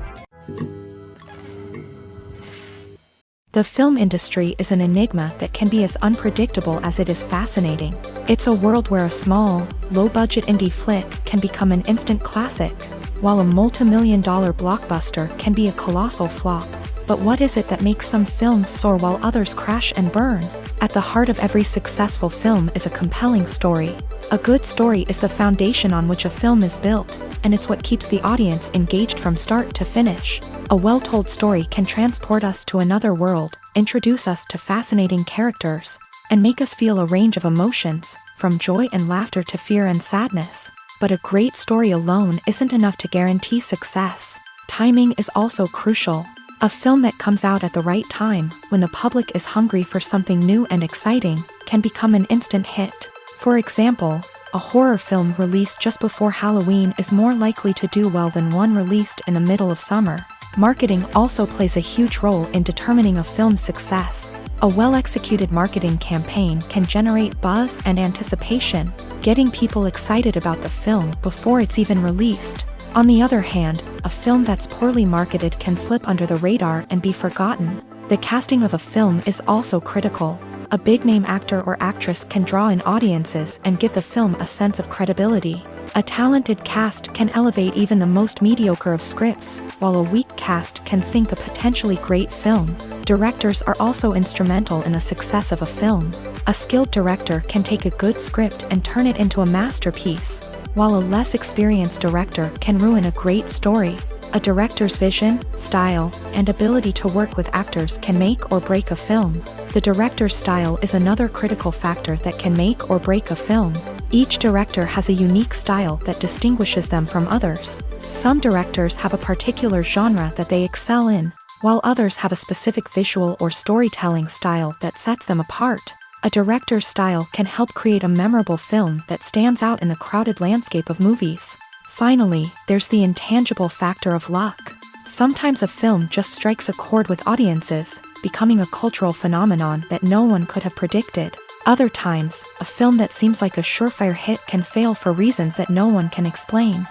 The film industry is an enigma that can be as unpredictable as it is fascinating. It's a world where a small, low-budget indie flick can become an instant classic, while a multi-million-dollar blockbuster can be a colossal flop. But what is it that makes some films soar while others crash and burn? At the heart of every successful film is a compelling story. A good story is the foundation on which a film is built, and it's what keeps the audience engaged from start to finish. A well-told story can transport us to another world, introduce us to fascinating characters, and make us feel a range of emotions, from joy and laughter to fear and sadness. But a great story alone isn't enough to guarantee success. Timing is also crucial. A film that comes out at the right time, when the public is hungry for something new and exciting, can become an instant hit. For example, a horror film released just before Halloween is more likely to do well than one released in the middle of summer. Marketing also plays a huge role in determining a film's success. A well-executed marketing campaign can generate buzz and anticipation, getting people excited about the film before it's even released. On the other hand, a film that's poorly marketed can slip under the radar and be forgotten. The casting of a film is also critical. A big-name actor or actress can draw in audiences and give the film a sense of credibility. A talented cast can elevate even the most mediocre of scripts, while a weak cast can sink a potentially great film. Directors are also instrumental in the success of a film. A skilled director can take a good script and turn it into a masterpiece, while a less experienced director can ruin a great story. A director's vision, style, and ability to work with actors can make or break a film. The director's style is another critical factor that can make or break a film. Each director has a unique style that distinguishes them from others. Some directors have a particular genre that they excel in, while others have a specific visual or storytelling style that sets them apart. A director's style can help create a memorable film that stands out in the crowded landscape of movies. Finally, there's the intangible factor of luck. Sometimes a film just strikes a chord with audiences, becoming a cultural phenomenon that no one could have predicted. Other times, a film that seems like a surefire hit can fail for reasons that no one can explain.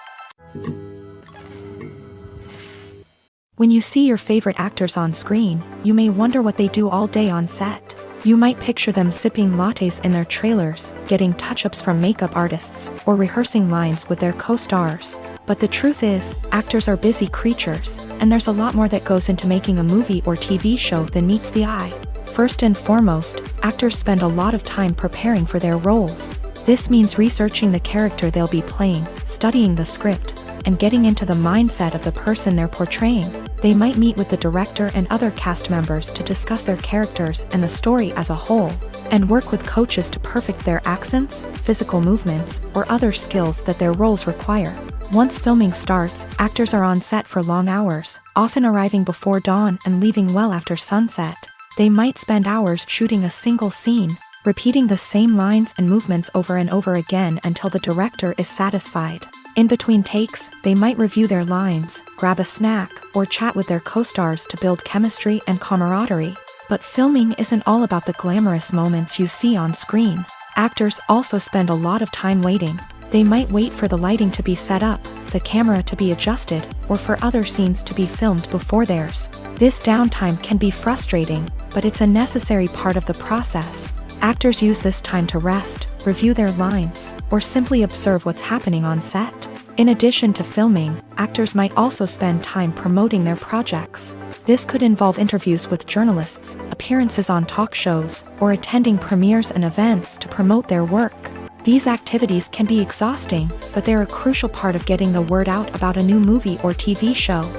When you see your favorite actors on screen, you may wonder what they do all day on set. You might picture them sipping lattes in their trailers, getting touch-ups from makeup artists, or rehearsing lines with their co-stars. But the truth is, actors are busy creatures, and there's a lot more that goes into making a movie or TV show than meets the eye. First and foremost, actors spend a lot of time preparing for their roles. This means researching the character they'll be playing, studying the script, and getting into the mindset of the person they're portraying. They might meet with the director and other cast members to discuss their characters and the story as a whole, and work with coaches to perfect their accents, physical movements, or other skills that their roles require. Once filming starts, actors are on set for long hours, often arriving before dawn and leaving well after sunset. They might spend hours shooting a single scene, repeating the same lines and movements over and over again until the director is satisfied. In between takes, they might review their lines, grab a snack, or chat with their co-stars to build chemistry and camaraderie. But filming isn't all about the glamorous moments you see on screen. Actors also spend a lot of time waiting. They might wait for the lighting to be set up, the camera to be adjusted, or for other scenes to be filmed before theirs. This downtime can be frustrating, but it's a necessary part of the process. Actors use this time to rest, review their lines, or simply observe what's happening on set. In addition to filming, actors might also spend time promoting their projects. This could involve interviews with journalists, appearances on talk shows, or attending premieres and events to promote their work. These activities can be exhausting, but they're a crucial part of getting the word out about a new movie or TV show.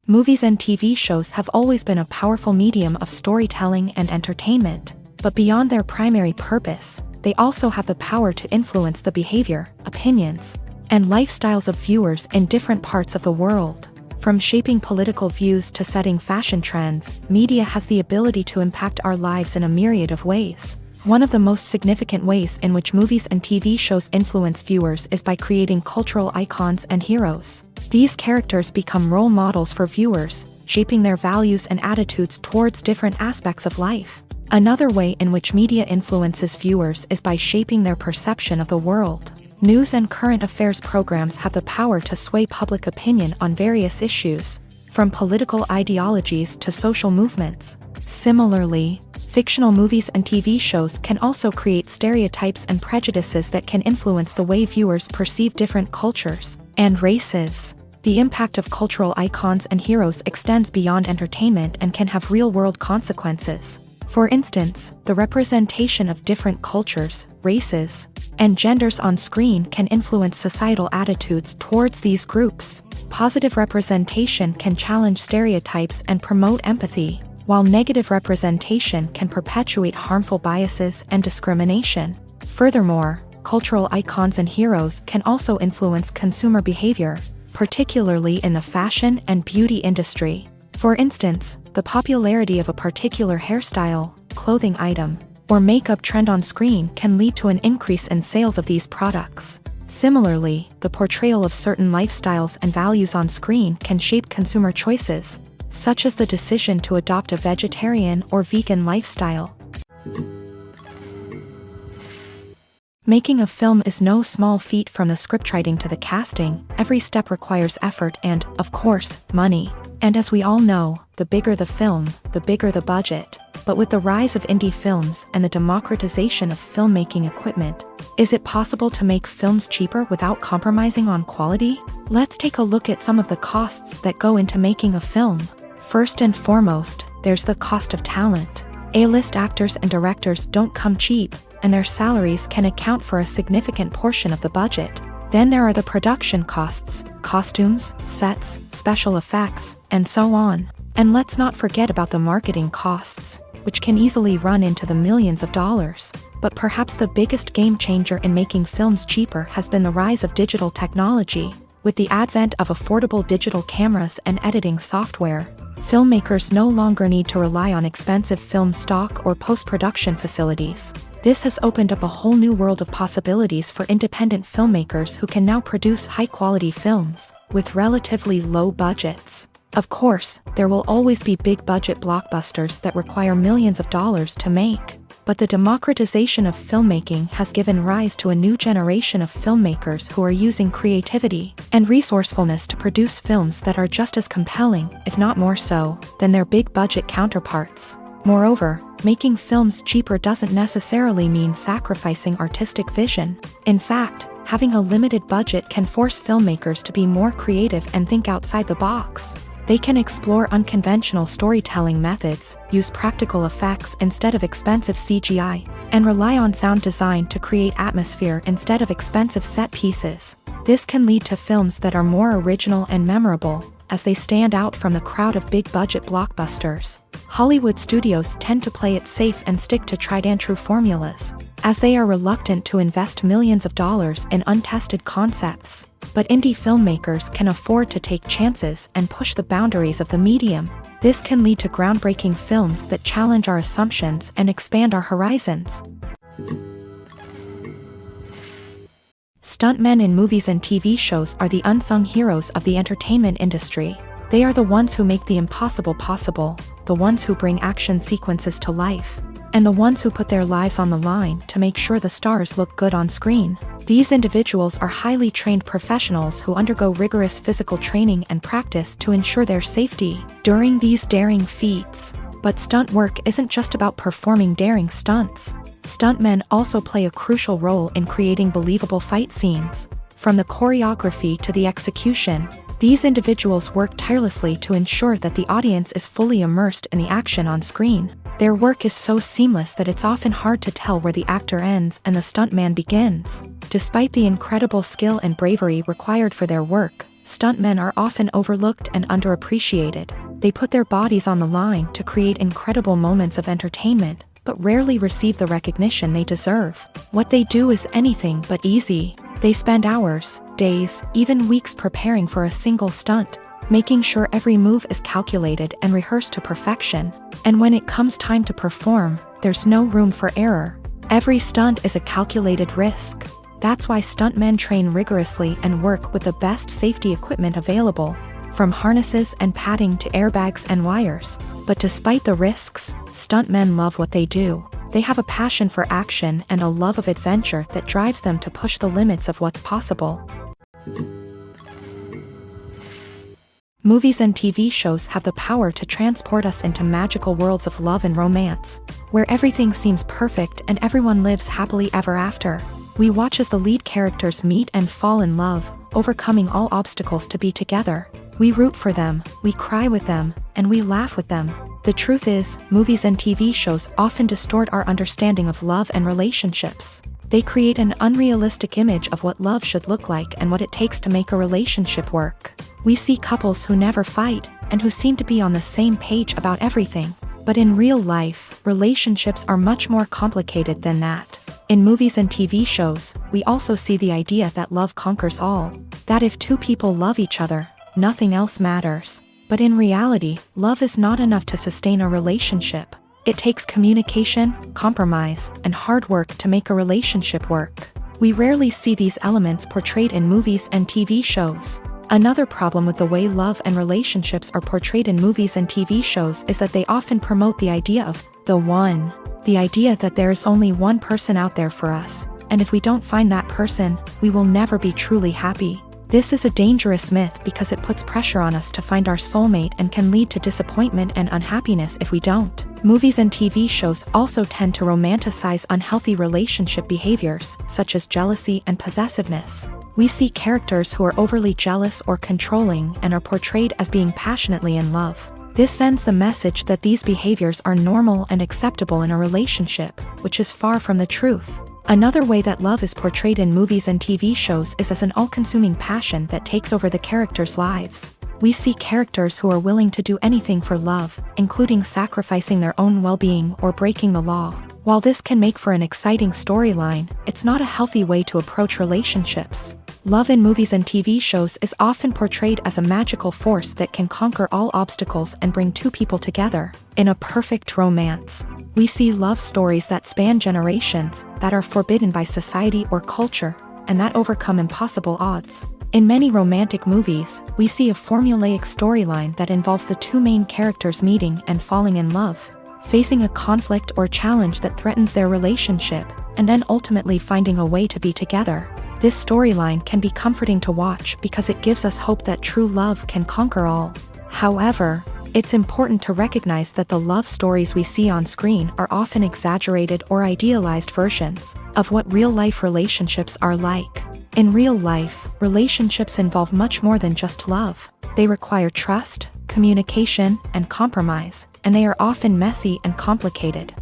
Movies and TV shows have always been a powerful medium of storytelling and entertainment, but beyond their primary purpose, they also have the power to influence the behavior, opinions, and lifestyles of viewers in different parts of the world. From shaping political views to setting fashion trends, media has the ability to impact our lives in a myriad of ways. One of the most significant ways in which movies and TV shows influence viewers is by creating cultural icons and heroes. These characters become role models for viewers, shaping their values and attitudes towards different aspects of life. Another way in which media influences viewers is by shaping their perception of the world. News and current affairs programs have the power to sway public opinion on various issues, from political ideologies to social movements. Similarly, fictional movies and TV shows can also create stereotypes and prejudices that can influence the way viewers perceive different cultures and races. The impact of cultural icons and heroes extends beyond entertainment and can have real-world consequences. For instance, the representation of different cultures, races, and genders on screen can influence societal attitudes towards these groups. Positive representation can challenge stereotypes and promote empathy, while negative representation can perpetuate harmful biases and discrimination. Furthermore, cultural icons and heroes can also influence consumer behavior, particularly in the fashion and beauty industry. For instance, the popularity of a particular hairstyle, clothing item, or makeup trend on screen can lead to an increase in sales of these products. Similarly, the portrayal of certain lifestyles and values on screen can shape consumer choices, such as the decision to adopt a vegetarian or vegan lifestyle. Making a film is no small feat. From the scriptwriting to the casting, every step requires effort and, of course, money. And as we all know, the bigger the film, the bigger the budget. But with the rise of indie films and the democratization of filmmaking equipment, is it possible to make films cheaper without compromising on quality? Let's take a look at some of the costs that go into making a film. First and foremost, there's the cost of talent. A-list actors and directors don't come cheap, and their salaries can account for a significant portion of the budget. Then there are the production costs, costumes, sets, special effects, and so on. And let's not forget about the marketing costs, which can easily run into the millions of dollars. But perhaps the biggest game changer in making films cheaper has been the rise of digital technology. With the advent of affordable digital cameras and editing software, filmmakers no longer need to rely on expensive film stock or post-production facilities. This has opened up a whole new world of possibilities for independent filmmakers who can now produce high-quality films with relatively low budgets. Of course, there will always be big-budget blockbusters that require millions of dollars to make. But the democratization of filmmaking has given rise to a new generation of filmmakers who are using creativity and resourcefulness to produce films that are just as compelling, if not more so, than their big-budget counterparts. Moreover, making films cheaper doesn't necessarily mean sacrificing artistic vision. In fact, having a limited budget can force filmmakers to be more creative and think outside the box. They can explore unconventional storytelling methods, use practical effects instead of expensive CGI, and rely on sound design to create atmosphere instead of expensive set pieces. This can lead to films that are more original and memorable, as they stand out from the crowd of big-budget blockbusters. Hollywood studios tend to play it safe and stick to tried-and-true formulas, as they are reluctant to invest millions of dollars in untested concepts. But indie filmmakers can afford to take chances and push the boundaries of the medium. This can lead to groundbreaking films that challenge our assumptions and expand our horizons. Stuntmen in movies and TV shows are the unsung heroes of the entertainment industry. They are the ones who make the impossible possible, the ones who bring action sequences to life, and the ones who put their lives on the line to make sure the stars look good on screen. These individuals are highly trained professionals who undergo rigorous physical training and practice to ensure their safety during these daring feats. But stunt work isn't just about performing daring stunts. Stuntmen also play a crucial role in creating believable fight scenes. From the choreography to the execution, these individuals work tirelessly to ensure that the audience is fully immersed in the action on screen. Their work is so seamless that it's often hard to tell where the actor ends and the stuntman begins. Despite the incredible skill and bravery required for their work, stuntmen are often overlooked and underappreciated. They put their bodies on the line to create incredible moments of entertainment, but rarely receive the recognition they deserve. What they do is anything but easy. They spend hours, days, even weeks preparing for a single stunt, making sure every move is calculated and rehearsed to perfection. And when it comes time to perform, there's no room for error. Every stunt is a calculated risk. That's why stuntmen train rigorously and work with the best safety equipment available, from harnesses and padding to airbags and wires. But despite the risks, stuntmen love what they do. They have a passion for action and a love of adventure that drives them to push the limits of what's possible. Movies and TV shows have the power to transport us into magical worlds of love and romance, where everything seems perfect and everyone lives happily ever after. We watch as the lead characters meet and fall in love, overcoming all obstacles to be together. We root for them, we cry with them, and we laugh with them. The truth is, movies and TV shows often distort our understanding of love and relationships. They create an unrealistic image of what love should look like and what it takes to make a relationship work. We see couples who never fight, and who seem to be on the same page about everything. But in real life, relationships are much more complicated than that. In movies and TV shows, we also see the idea that love conquers all. That if two people love each other, nothing else matters. But in reality, love is not enough to sustain a relationship. It takes communication, compromise, and hard work to make a relationship work. We rarely see these elements portrayed in movies and TV shows. Another problem with the way love and relationships are portrayed in movies and TV shows is that they often promote the idea of the one. The idea that there is only one person out there for us, and if we don't find that person, we will never be truly happy. This is a dangerous myth because it puts pressure on us to find our soulmate and can lead to disappointment and unhappiness if we don't. Movies and TV shows also tend to romanticize unhealthy relationship behaviors, such as jealousy and possessiveness. We see characters who are overly jealous or controlling and are portrayed as being passionately in love. This sends the message that these behaviors are normal and acceptable in a relationship, which is far from the truth. Another way that love is portrayed in movies and TV shows is as an all-consuming passion that takes over the characters' lives. We see characters who are willing to do anything for love, including sacrificing their own well-being or breaking the law. While this can make for an exciting storyline, it's not a healthy way to approach relationships. Love in movies and TV shows is often portrayed as a magical force that can conquer all obstacles and bring two people together in a perfect romance. We see love stories that span generations, that are forbidden by society or culture, and that overcome impossible odds. In many romantic movies, we see a formulaic storyline that involves the two main characters meeting and falling in love, facing a conflict or challenge that threatens their relationship, and then ultimately finding a way to be together. This storyline can be comforting to watch because it gives us hope that true love can conquer all. However, it's important to recognize that the love stories we see on screen are often exaggerated or idealized versions of what real-life relationships are like. In real life, relationships involve much more than just love. They require trust, communication, and compromise, and they are often messy and complicated.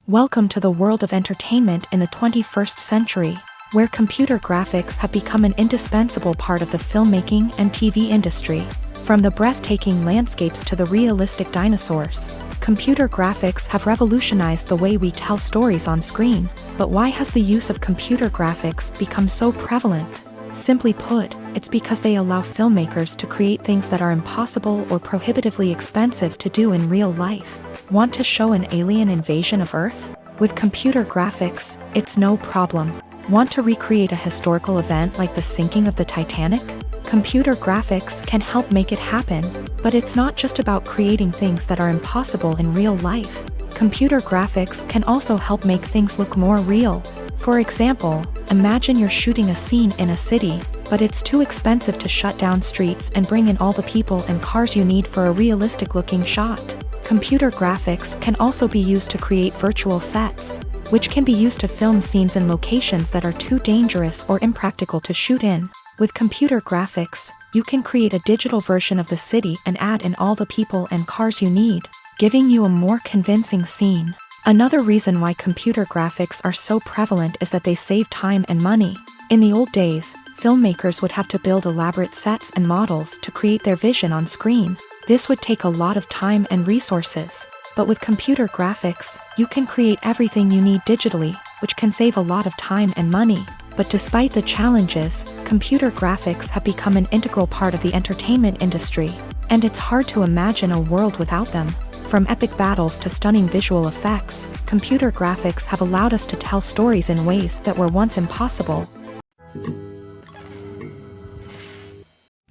Welcome to the world of entertainment in the 21st century, where computer graphics have become an indispensable part of the filmmaking and TV industry. From the breathtaking landscapes to the realistic dinosaurs, computer graphics have revolutionized the way we tell stories on screen. But why has the use of computer graphics become so prevalent? Simply put, it's because they allow filmmakers to create things that are impossible or prohibitively expensive to do in real life. Want to show an alien invasion of Earth? With computer graphics, it's no problem. Want to recreate a historical event like the sinking of the Titanic? Computer graphics can help make it happen, but it's not just about creating things that are impossible in real life. Computer graphics can also help make things look more real. For example, imagine you're shooting a scene in a city, but it's too expensive to shut down streets and bring in all the people and cars you need for a realistic-looking shot. Computer graphics can also be used to create virtual sets, which can be used to film scenes in locations that are too dangerous or impractical to shoot in. With computer graphics, you can create a digital version of the city and add in all the people and cars you need, giving you a more convincing scene. Another reason why computer graphics are so prevalent is that they save time and money. In the old days, filmmakers would have to build elaborate sets and models to create their vision on screen. This would take a lot of time and resources. But with computer graphics, you can create everything you need digitally, which can save a lot of time and money. But despite the challenges, computer graphics have become an integral part of the entertainment industry, and it's hard to imagine a world without them. From epic battles to stunning visual effects, computer graphics have allowed us to tell stories in ways that were once impossible.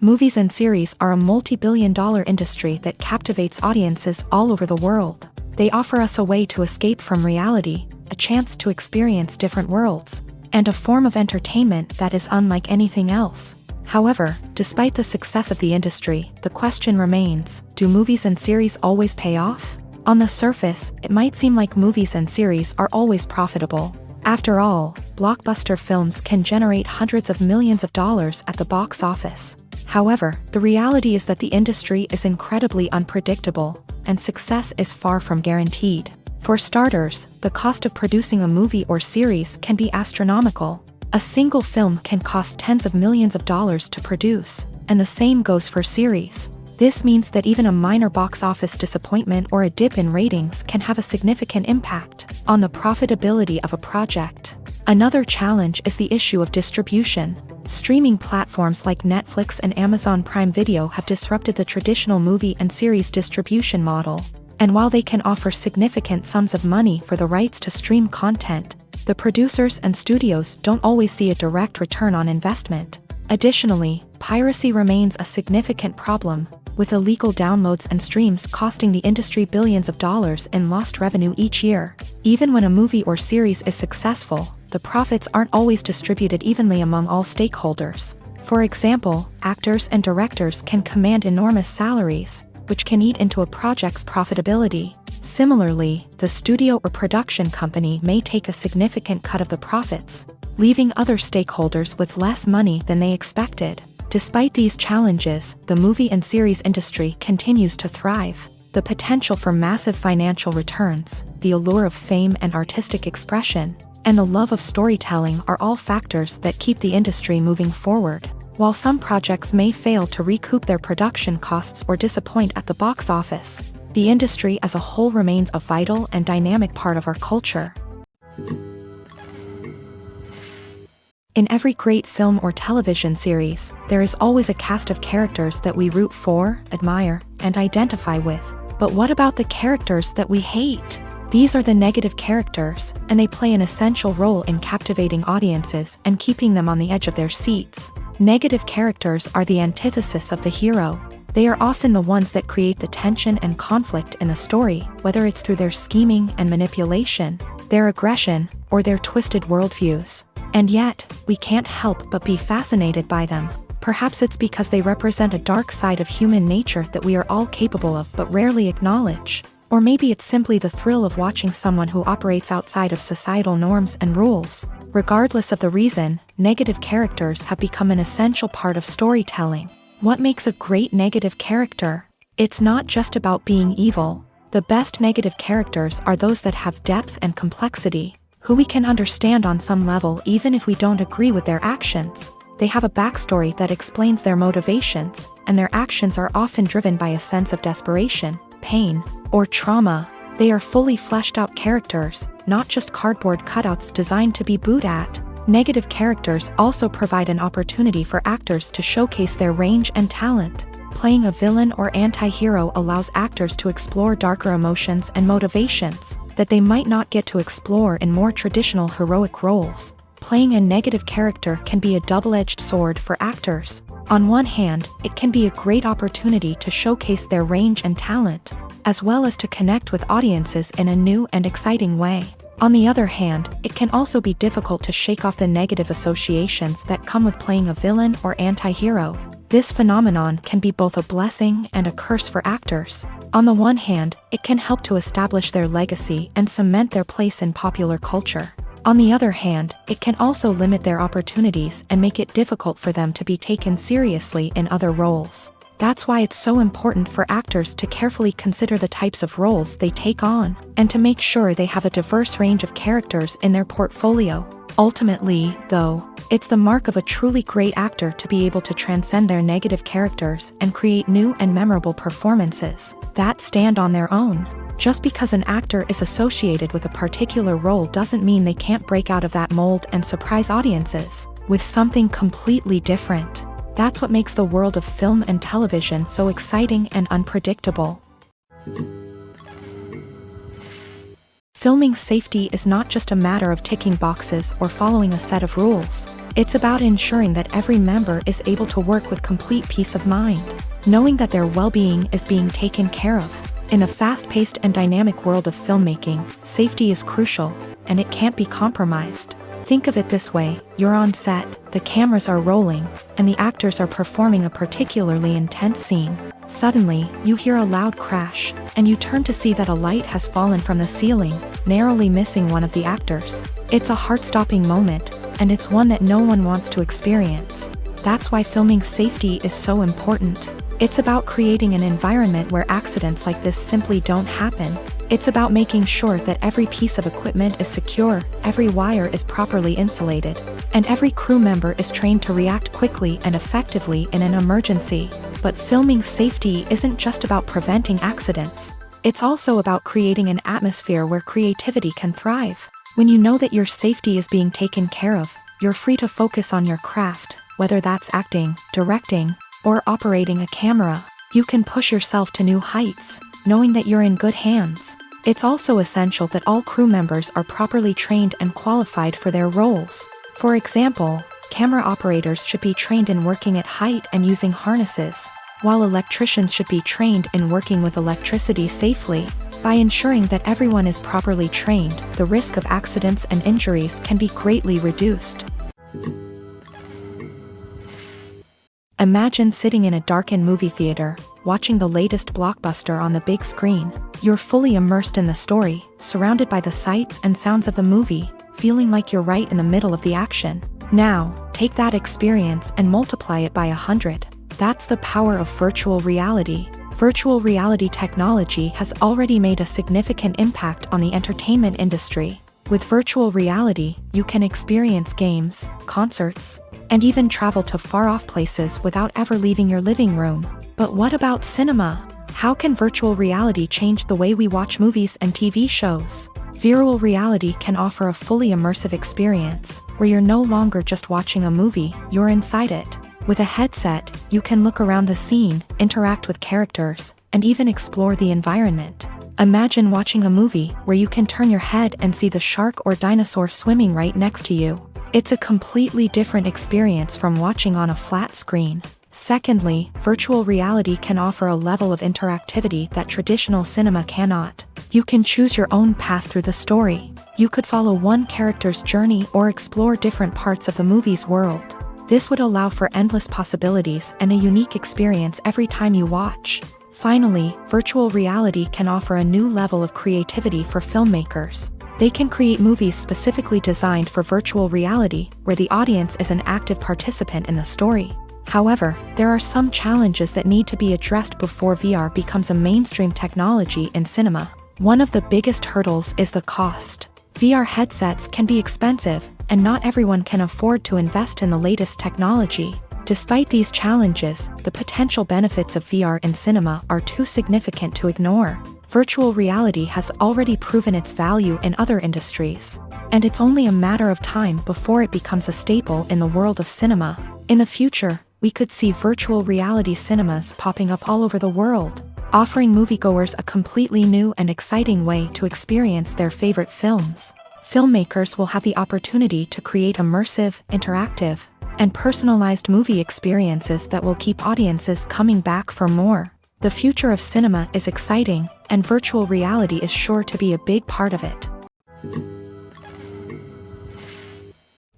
Movies and series are a multi-billion-dollar industry that captivates audiences all over the world. They offer us a way to escape from reality, a chance to experience different worlds, and a form of entertainment that is unlike anything else. However, despite the success of the industry, the question remains, do movies and series always pay off? On the surface, it might seem like movies and series are always profitable. After all, blockbuster films can generate hundreds of millions of dollars at the box office. However, the reality is that the industry is incredibly unpredictable, and success is far from guaranteed. For starters, the cost of producing a movie or series can be astronomical. A single film can cost tens of millions of dollars to produce, and the same goes for series. This means that even a minor box office disappointment or a dip in ratings can have a significant impact on the profitability of a project. Another challenge is the issue of distribution. Streaming platforms like Netflix and Amazon Prime Video have disrupted the traditional movie and series distribution model. And while they can offer significant sums of money for the rights to stream content, the producers and studios don't always see a direct return on investment. Additionally, piracy remains a significant problem, with illegal downloads and streams costing the industry billions of dollars in lost revenue each year. Even when a movie or series is successful, the profits aren't always distributed evenly among all stakeholders. For example, actors and directors can command enormous salaries, which can eat into a project's profitability. Similarly, the studio or production company may take a significant cut of the profits, leaving other stakeholders with less money than they expected. Despite these challenges, the movie and series industry continues to thrive. The potential for massive financial returns, the allure of fame and artistic expression, and the love of storytelling are all factors that keep the industry moving forward. While some projects may fail to recoup their production costs or disappoint at the box office, the industry as a whole remains a vital and dynamic part of our culture. In every great film or television series, there is always a cast of characters that we root for, admire, and identify with. But what about the characters that we hate? These are the negative characters, and they play an essential role in captivating audiences and keeping them on the edge of their seats. Negative characters are the antithesis of the hero. They are often the ones that create the tension and conflict in the story, whether it's through their scheming and manipulation, their aggression, or their twisted worldviews. And yet, we can't help but be fascinated by them. Perhaps it's because they represent a dark side of human nature that we are all capable of but rarely acknowledge. Or maybe it's simply the thrill of watching someone who operates outside of societal norms and rules. Regardless of the reason, negative characters have become an essential part of storytelling. What makes a great negative character? It's not just about being evil. The best negative characters are those that have depth and complexity, who we can understand on some level even if we don't agree with their actions. They have a backstory that explains their motivations, and their actions are often driven by a sense of desperation, pain, or trauma. They are fully fleshed out characters, not just cardboard cutouts designed to be booed at. Negative characters also provide an opportunity for actors to showcase their range and talent. Playing a villain or anti-hero allows actors to explore darker emotions and motivations that they might not get to explore in more traditional heroic roles. Playing a negative character can be a double-edged sword for actors. On one hand, it can be a great opportunity to showcase their range and talent, as well as to connect with audiences in a new and exciting way. On the other hand, it can also be difficult to shake off the negative associations that come with playing a villain or anti-hero. This phenomenon can be both a blessing and a curse for actors. On the one hand, it can help to establish their legacy and cement their place in popular culture. On the other hand, it can also limit their opportunities and make it difficult for them to be taken seriously in other roles. That's why it's so important for actors to carefully consider the types of roles they take on, and to make sure they have a diverse range of characters in their portfolio. Ultimately, though, it's the mark of a truly great actor to be able to transcend their negative characters and create new and memorable performances that stand on their own. Just because an actor is associated with a particular role doesn't mean they can't break out of that mold and surprise audiences with something completely different. That's what makes the world of film and television so exciting and unpredictable. Filming safety is not just a matter of ticking boxes or following a set of rules. It's about ensuring that every member is able to work with complete peace of mind, knowing that their well-being is being taken care of. In a fast-paced and dynamic world of filmmaking, safety is crucial, and it can't be compromised. Think of it this way: you're on set, the cameras are rolling, and the actors are performing a particularly intense scene. Suddenly, you hear a loud crash, and you turn to see that a light has fallen from the ceiling, narrowly missing one of the actors. It's a heart-stopping moment, and it's one that no one wants to experience. That's why filming safety is so important. It's about creating an environment where accidents like this simply don't happen. It's about making sure that every piece of equipment is secure, every wire is properly insulated, and every crew member is trained to react quickly and effectively in an emergency. But filming safety isn't just about preventing accidents. It's also about creating an atmosphere where creativity can thrive. When you know that your safety is being taken care of, you're free to focus on your craft, whether that's acting, directing, or operating a camera. You can push yourself to new heights, knowing that you're in good hands. It's also essential that all crew members are properly trained and qualified for their roles. For example, camera operators should be trained in working at height and using harnesses, while electricians should be trained in working with electricity safely. By ensuring that everyone is properly trained, the risk of accidents and injuries can be greatly reduced. Imagine sitting in a darkened movie theater, watching the latest blockbuster on the big screen. You're fully immersed in the story, surrounded by the sights and sounds of the movie, feeling like you're right in the middle of the action. Now, take that experience and multiply it by 100. That's the power of virtual reality. Virtual reality technology has already made a significant impact on the entertainment industry. With virtual reality, you can experience games, concerts, and even travel to far-off places without ever leaving your living room. But what about cinema? How can virtual reality change the way we watch movies and TV shows? Virtual reality can offer a fully immersive experience, where you're no longer just watching a movie, you're inside it. With a headset, you can look around the scene, interact with characters, and even explore the environment. Imagine watching a movie where you can turn your head and see the shark or dinosaur swimming right next to you. It's a completely different experience from watching on a flat screen. Secondly, virtual reality can offer a level of interactivity that traditional cinema cannot. You can choose your own path through the story. You could follow one character's journey or explore different parts of the movie's world. This would allow for endless possibilities and a unique experience every time you watch. Finally, virtual reality can offer a new level of creativity for filmmakers. They can create movies specifically designed for virtual reality, where the audience is an active participant in the story. However, there are some challenges that need to be addressed before VR becomes a mainstream technology in cinema. One of the biggest hurdles is the cost. VR headsets can be expensive, and not everyone can afford to invest in the latest technology. Despite these challenges, the potential benefits of VR in cinema are too significant to ignore. Virtual reality has already proven its value in other industries, and it's only a matter of time before it becomes a staple in the world of cinema. In the future, we could see virtual reality cinemas popping up all over the world, offering moviegoers a completely new and exciting way to experience their favorite films. Filmmakers will have the opportunity to create immersive, interactive, and personalized movie experiences that will keep audiences coming back for more. The future of cinema is exciting, and virtual reality is sure to be a big part of it.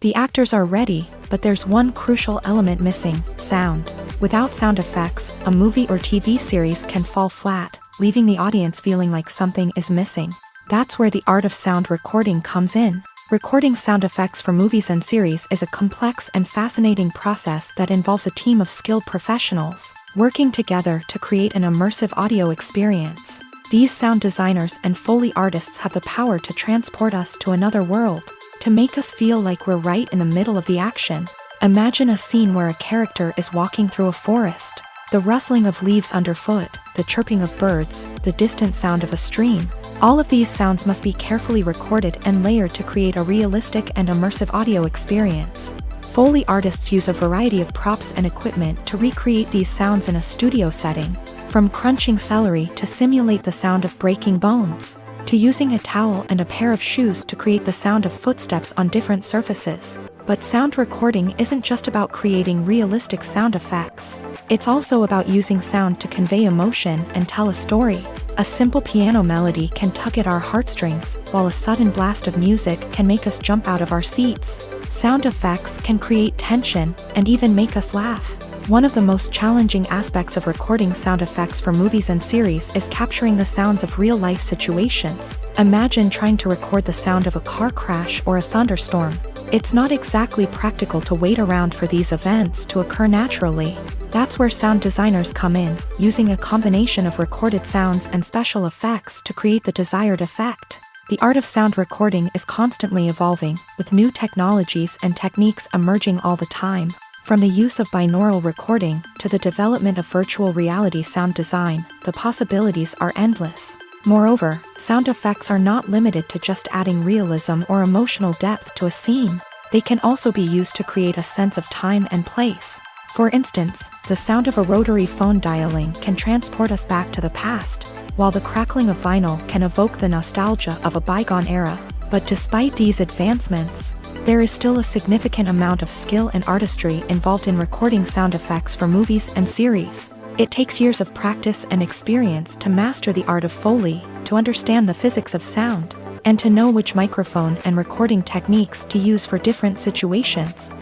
The actors are ready, but there's one crucial element missing: sound. Without sound effects, a movie or TV series can fall flat, leaving the audience feeling like something is missing. That's where the art of sound recording comes in. Recording sound effects for movies and series is a complex and fascinating process that involves a team of skilled professionals working together to create an immersive audio experience. These sound designers and Foley artists have the power to transport us to another world, to make us feel like we're right in the middle of the action. Imagine a scene where a character is walking through a forest. The rustling of leaves underfoot, the chirping of birds, the distant sound of a stream. All of these sounds must be carefully recorded and layered to create a realistic and immersive audio experience. Foley artists use a variety of props and equipment to recreate these sounds in a studio setting, from crunching celery to simulate the sound of breaking bones, to using a towel and a pair of shoes to create the sound of footsteps on different surfaces. But sound recording isn't just about creating realistic sound effects. It's also about using sound to convey emotion and tell a story. A simple piano melody can tug at our heartstrings, while a sudden blast of music can make us jump out of our seats. Sound effects can create tension and even make us laugh. One of the most challenging aspects of recording sound effects for movies and series is capturing the sounds of real-life situations. Imagine trying to record the sound of a car crash or a thunderstorm. It's not exactly practical to wait around for these events to occur naturally. That's where sound designers come in, using a combination of recorded sounds and special effects to create the desired effect. The art of sound recording is constantly evolving, with new technologies and techniques emerging all the time. From the use of binaural recording to the development of virtual reality sound design, the possibilities are endless. Moreover, sound effects are not limited to just adding realism or emotional depth to a scene. They can also be used to create a sense of time and place. For instance, the sound of a rotary phone dialing can transport us back to the past, while the crackling of vinyl can evoke the nostalgia of a bygone era. But despite these advancements, there is still a significant amount of skill and artistry involved in recording sound effects for movies and series. It takes years of practice and experience to master the art of Foley, to understand the physics of sound, and to know which microphone and recording techniques to use for different situations.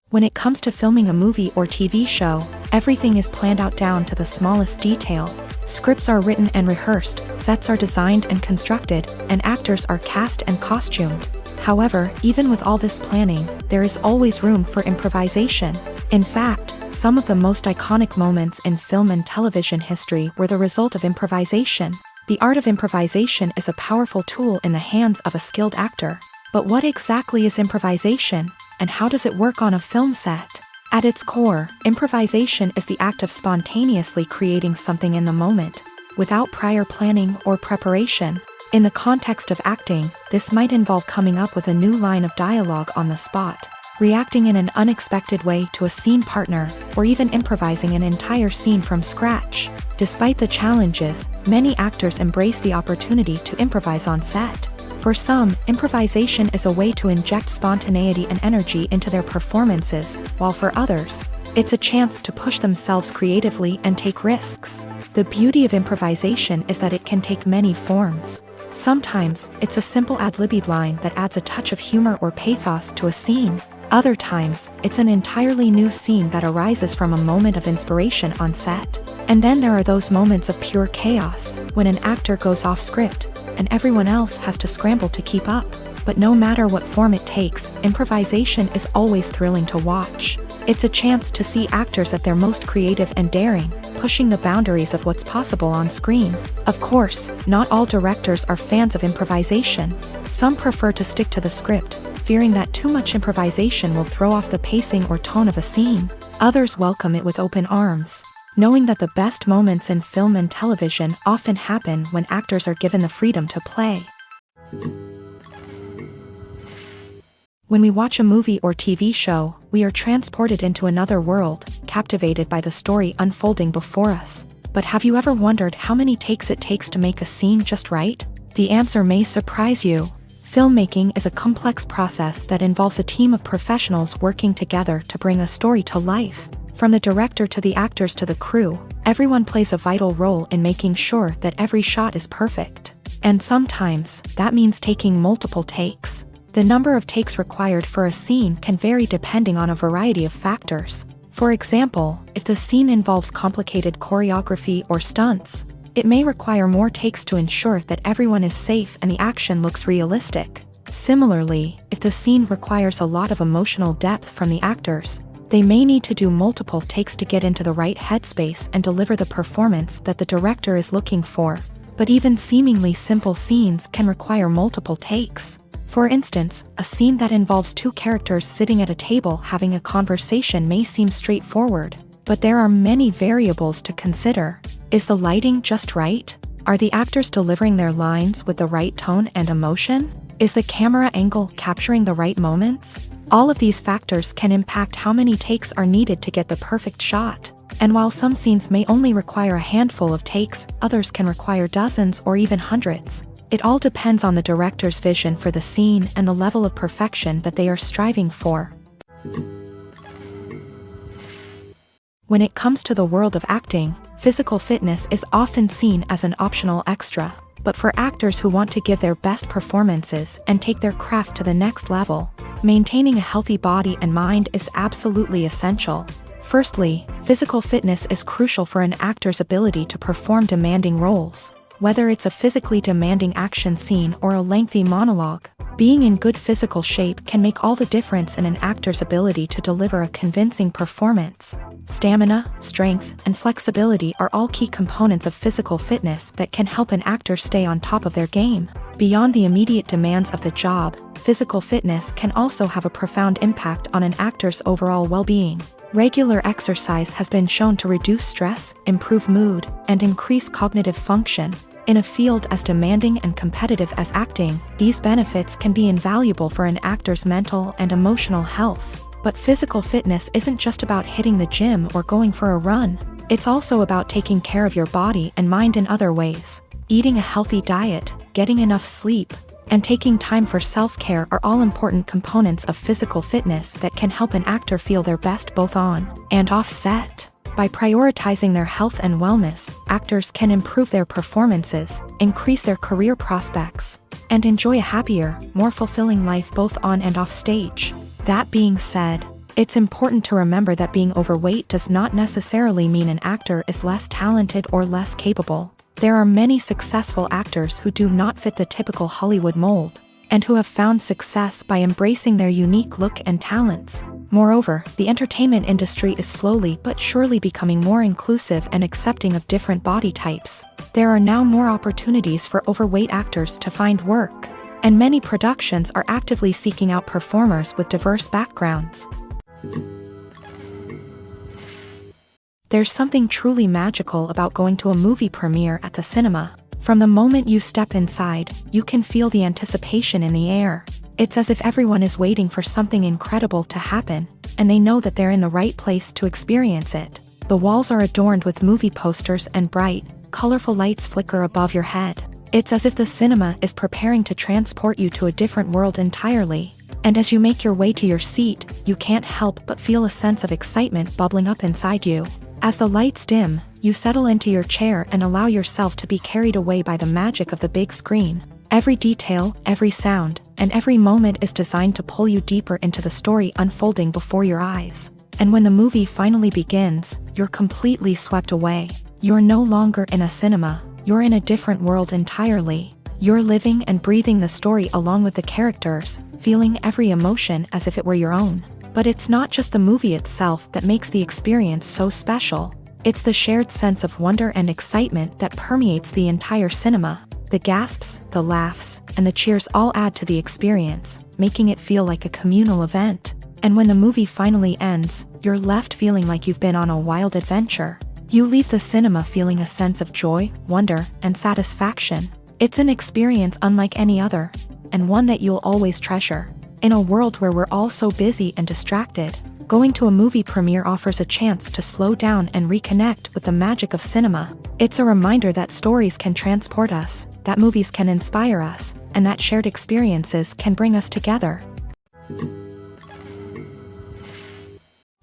When it comes to filming a movie or TV show, everything is planned out down to the smallest detail. Scripts are written and rehearsed, sets are designed and constructed, and actors are cast and costumed. However, even with all this planning, there is always room for improvisation. In fact, some of the most iconic moments in film and television history were the result of improvisation. The art of improvisation is a powerful tool in the hands of a skilled actor. But what exactly is improvisation, and how does it work on a film set? At its core, improvisation is the act of spontaneously creating something in the moment, without prior planning or preparation. In the context of acting, this might involve coming up with a new line of dialogue on the spot, reacting in an unexpected way to a scene partner, or even improvising an entire scene from scratch. Despite the challenges, many actors embrace the opportunity to improvise on set. For some, improvisation is a way to inject spontaneity and energy into their performances, while for others, it's a chance to push themselves creatively and take risks. The beauty of improvisation is that it can take many forms. Sometimes, it's a simple ad-libbed line that adds a touch of humor or pathos to a scene. Other times, it's an entirely new scene that arises from a moment of inspiration on set. And then there are those moments of pure chaos, when an actor goes off script, and everyone else has to scramble to keep up. But no matter what form it takes, improvisation is always thrilling to watch. It's a chance to see actors at their most creative and daring, pushing the boundaries of what's possible on screen. Of course, not all directors are fans of improvisation. Some prefer to stick to the script, fearing that too much improvisation will throw off the pacing or tone of a scene. Others welcome it with open arms, knowing that the best moments in film and television often happen when actors are given the freedom to play. When we watch a movie or TV show, we are transported into another world, captivated by the story unfolding before us. But have you ever wondered how many takes it takes to make a scene just right? The answer may surprise you. Filmmaking is a complex process that involves a team of professionals working together to bring a story to life. From the director to the actors to the crew, everyone plays a vital role in making sure that every shot is perfect. And sometimes, that means taking multiple takes. The number of takes required for a scene can vary depending on a variety of factors. For example, if the scene involves complicated choreography or stunts, it may require more takes to ensure that everyone is safe and the action looks realistic. Similarly, if the scene requires a lot of emotional depth from the actors, they may need to do multiple takes to get into the right headspace and deliver the performance that the director is looking for. But even seemingly simple scenes can require multiple takes. For instance, a scene that involves two characters sitting at a table having a conversation may seem straightforward, but there are many variables to consider. Is the lighting just right? Are the actors delivering their lines with the right tone and emotion? Is the camera angle capturing the right moments? All of these factors can impact how many takes are needed to get the perfect shot. And while some scenes may only require a handful of takes, others can require dozens or even hundreds. It all depends on the director's vision for the scene and the level of perfection that they are striving for. When it comes to the world of acting, physical fitness is often seen as an optional extra. But for actors who want to give their best performances and take their craft to the next level, maintaining a healthy body and mind is absolutely essential. Firstly, physical fitness is crucial for an actor's ability to perform demanding roles. Whether it's a physically demanding action scene or a lengthy monologue, being in good physical shape can make all the difference in an actor's ability to deliver a convincing performance. Stamina, strength, and flexibility are all key components of physical fitness that can help an actor stay on top of their game. Beyond the immediate demands of the job, physical fitness can also have a profound impact on an actor's overall well-being. Regular exercise has been shown to reduce stress, improve mood, and increase cognitive function. In a field as demanding and competitive as acting, these benefits can be invaluable for an actor's mental and emotional health. But physical fitness isn't just about hitting the gym or going for a run. It's also about taking care of your body and mind in other ways. Eating a healthy diet, getting enough sleep, and taking time for self-care are all important components of physical fitness that can help an actor feel their best both on and off set. By prioritizing their health and wellness, actors can improve their performances, increase their career prospects, and enjoy a happier, more fulfilling life both on and off stage. That being said, it's important to remember that being overweight does not necessarily mean an actor is less talented or less capable. There are many successful actors who do not fit the typical Hollywood mold, and who have found success by embracing their unique look and talents. Moreover, the entertainment industry is slowly but surely becoming more inclusive and accepting of different body types. There are now more opportunities for overweight actors to find work, and many productions are actively seeking out performers with diverse backgrounds. There's something truly magical about going to a movie premiere at the cinema. From the moment you step inside, you can feel the anticipation in the air. It's as if everyone is waiting for something incredible to happen, and they know that they're in the right place to experience it. The walls are adorned with movie posters and bright, colorful lights flicker above your head. It's as if the cinema is preparing to transport you to a different world entirely. And as you make your way to your seat, you can't help but feel a sense of excitement bubbling up inside you. As the lights dim, you settle into your chair and allow yourself to be carried away by the magic of the big screen. Every detail, every sound, and every moment is designed to pull you deeper into the story unfolding before your eyes. And when the movie finally begins, you're completely swept away. You're no longer in a cinema, you're in a different world entirely. You're living and breathing the story along with the characters, feeling every emotion as if it were your own. But it's not just the movie itself that makes the experience so special. It's the shared sense of wonder and excitement that permeates the entire cinema. The gasps, the laughs, and the cheers all add to the experience, making it feel like a communal event. And when the movie finally ends, you're left feeling like you've been on a wild adventure. You leave the cinema feeling a sense of joy, wonder, and satisfaction. It's an experience unlike any other, and one that you'll always treasure. In a world where we're all so busy and distracted, going to a movie premiere offers a chance to slow down and reconnect with the magic of cinema. It's a reminder that stories can transport us, that movies can inspire us, and that shared experiences can bring us together.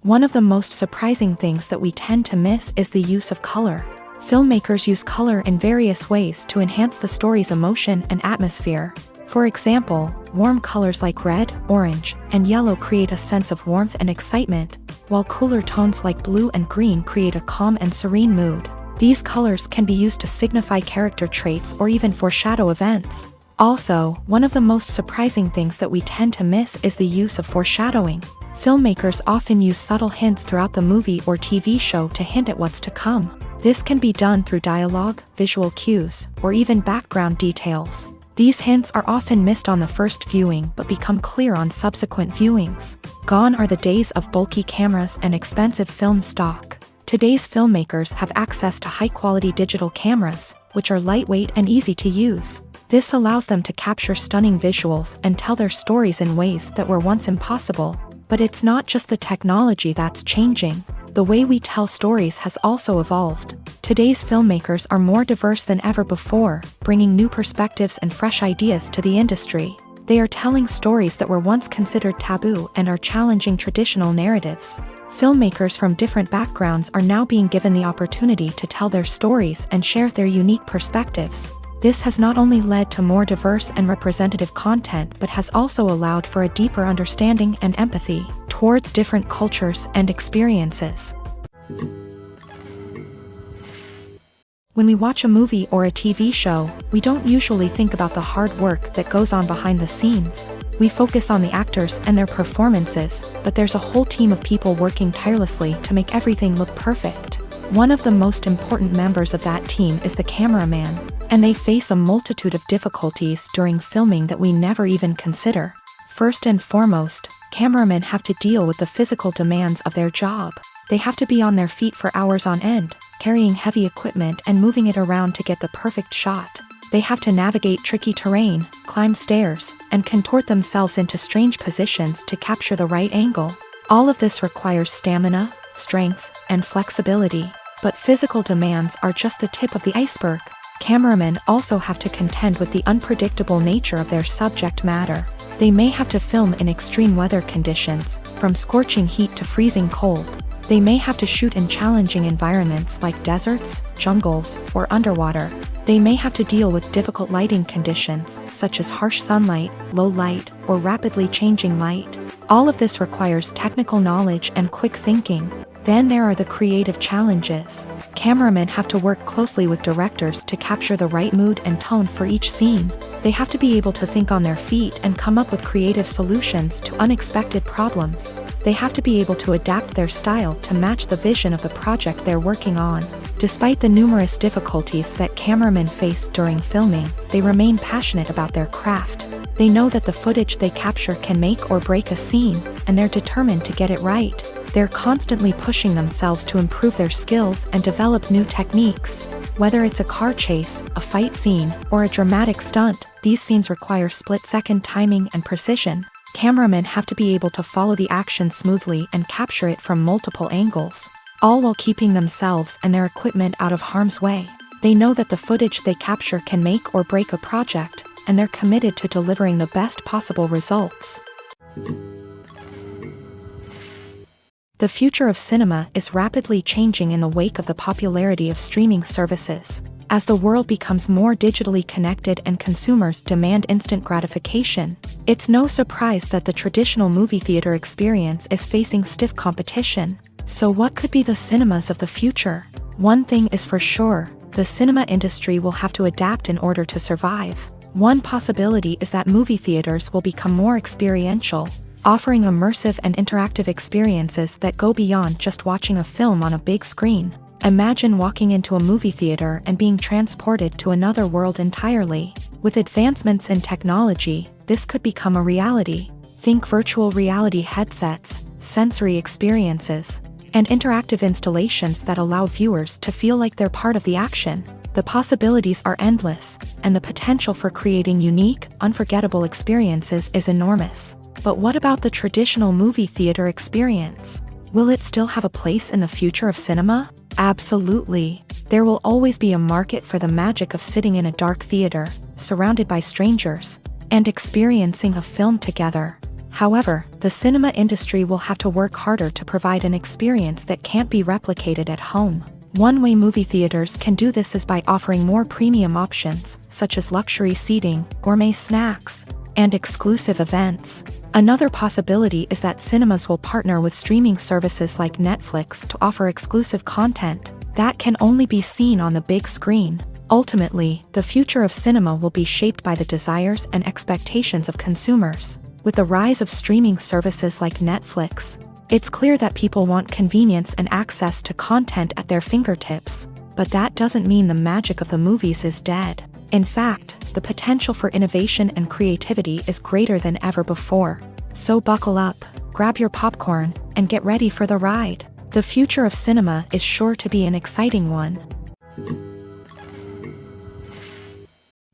One of the most surprising things that we tend to miss is the use of color. Filmmakers use color in various ways to enhance the story's emotion and atmosphere. For example, warm colors like red, orange, and yellow create a sense of warmth and excitement, while cooler tones like blue and green create a calm and serene mood. These colors can be used to signify character traits or even foreshadow events. Also, one of the most surprising things that we tend to miss is the use of foreshadowing. Filmmakers often use subtle hints throughout the movie or TV show to hint at what's to come. This can be done through dialogue, visual cues, or even background details. These hints are often missed on the first viewing but become clear on subsequent viewings. Gone are the days of bulky cameras and expensive film stock. Today's filmmakers have access to high-quality digital cameras, which are lightweight and easy to use. This allows them to capture stunning visuals and tell their stories in ways that were once impossible. But it's not just the technology that's changing. The way we tell stories has also evolved. Today's filmmakers are more diverse than ever before, bringing new perspectives and fresh ideas to the industry. They are telling stories that were once considered taboo and are challenging traditional narratives. Filmmakers from different backgrounds are now being given the opportunity to tell their stories and share their unique perspectives. This has not only led to more diverse and representative content but has also allowed for a deeper understanding and empathy towards different cultures and experiences. When we watch a movie or a TV show, we don't usually think about the hard work that goes on behind the scenes. We focus on the actors and their performances, but there's a whole team of people working tirelessly to make everything look perfect. One of the most important members of that team is the cameraman, and they face a multitude of difficulties during filming that we never even consider. First and foremost, cameramen have to deal with the physical demands of their job. They have to be on their feet for hours on end, carrying heavy equipment and moving it around to get the perfect shot. They have to navigate tricky terrain, climb stairs, and contort themselves into strange positions to capture the right angle. All of this requires stamina, strength, and flexibility. But physical demands are just the tip of the iceberg. Cameramen also have to contend with the unpredictable nature of their subject matter. They may have to film in extreme weather conditions, from scorching heat to freezing cold. They may have to shoot in challenging environments like deserts, jungles, or underwater. They may have to deal with difficult lighting conditions, such as harsh sunlight, low light, or rapidly changing light. All of this requires technical knowledge and quick thinking. Then there are the creative challenges. Cameramen have to work closely with directors to capture the right mood and tone for each scene. They have to be able to think on their feet and come up with creative solutions to unexpected problems. They have to be able to adapt their style to match the vision of the project they're working on. Despite the numerous difficulties that cameramen face during filming, they remain passionate about their craft. They know that the footage they capture can make or break a scene, and they're determined to get it right. They're constantly pushing themselves to improve their skills and develop new techniques. Whether it's a car chase, a fight scene, or a dramatic stunt, these scenes require split-second timing and precision. Cameramen have to be able to follow the action smoothly and capture it from multiple angles, all while keeping themselves and their equipment out of harm's way. They know that the footage they capture can make or break a project, and they're committed to delivering the best possible results. The future of cinema is rapidly changing in the wake of the popularity of streaming services. As the world becomes more digitally connected and consumers demand instant gratification, it's no surprise that the traditional movie theater experience is facing stiff competition. So what could be the cinemas of the future? One thing is for sure, the cinema industry will have to adapt in order to survive. One possibility is that movie theaters will become more experiential, offering immersive and interactive experiences that go beyond just watching a film on a big screen. Imagine walking into a movie theater and being transported to another world entirely. With advancements in technology, this could become a reality. Think virtual reality headsets, sensory experiences, and interactive installations that allow viewers to feel like they're part of the action. The possibilities are endless, and the potential for creating unique, unforgettable experiences is enormous. But what about the traditional movie theater experience? Will it still have a place in the future of cinema? Absolutely. There will always be a market for the magic of sitting in a dark theater, surrounded by strangers, and experiencing a film together. However, the cinema industry will have to work harder to provide an experience that can't be replicated at home. One way movie theaters can do this is by offering more premium options, such as luxury seating, gourmet snacks, and exclusive events. Another possibility is that cinemas will partner with streaming services like Netflix to offer exclusive content that can only be seen on the big screen. Ultimately, the future of cinema will be shaped by the desires and expectations of consumers. With the rise of streaming services like Netflix, it's clear that people want convenience and access to content at their fingertips. But that doesn't mean the magic of the movies is dead. In fact, the potential for innovation and creativity is greater than ever before. So buckle up, grab your popcorn, and get ready for the ride. The future of cinema is sure to be an exciting one.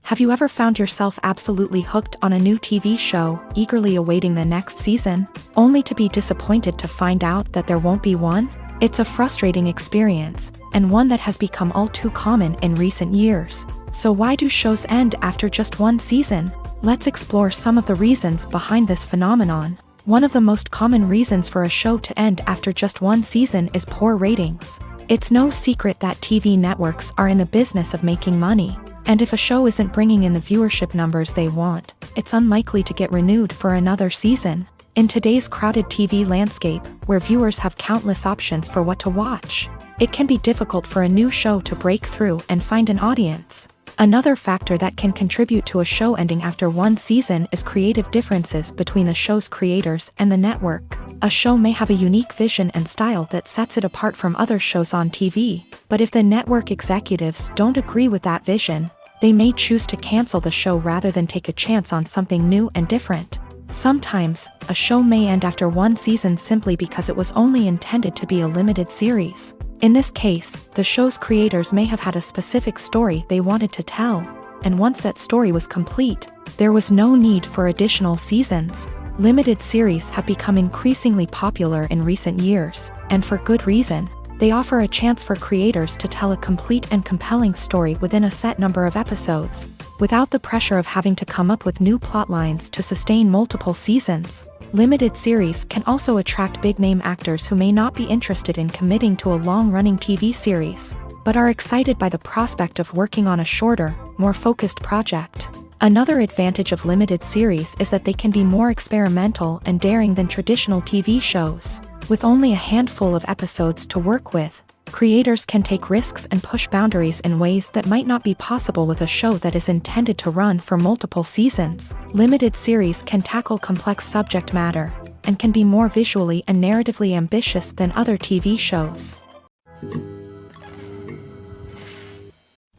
Have you ever found yourself absolutely hooked on a new TV show, eagerly awaiting the next season, only to be disappointed to find out that there won't be one? It's a frustrating experience, and one that has become all too common in recent years. So why do shows end after just one season? Let's explore some of the reasons behind this phenomenon. One of the most common reasons for a show to end after just one season is poor ratings. It's no secret that TV networks are in the business of making money. And if a show isn't bringing in the viewership numbers they want, it's unlikely to get renewed for another season. In today's crowded TV landscape, where viewers have countless options for what to watch, it can be difficult for a new show to break through and find an audience. Another factor that can contribute to a show ending after one season is creative differences between the show's creators and the network. A show may have a unique vision and style that sets it apart from other shows on TV, but if the network executives don't agree with that vision, they may choose to cancel the show rather than take a chance on something new and different. Sometimes, a show may end after one season simply because it was only intended to be a limited series. In this case, the show's creators may have had a specific story they wanted to tell, and once that story was complete, there was no need for additional seasons. Limited series have become increasingly popular in recent years, and for good reason. They offer a chance for creators to tell a complete and compelling story within a set number of episodes, without the pressure of having to come up with new plotlines to sustain multiple seasons. Limited series can also attract big-name actors who may not be interested in committing to a long-running TV series, but are excited by the prospect of working on a shorter, more focused project. Another advantage of limited series is that they can be more experimental and daring than traditional TV shows. With only a handful of episodes to work with, creators can take risks and push boundaries in ways that might not be possible with a show that is intended to run for multiple seasons. Limited series can tackle complex subject matter, and can be more visually and narratively ambitious than other TV shows.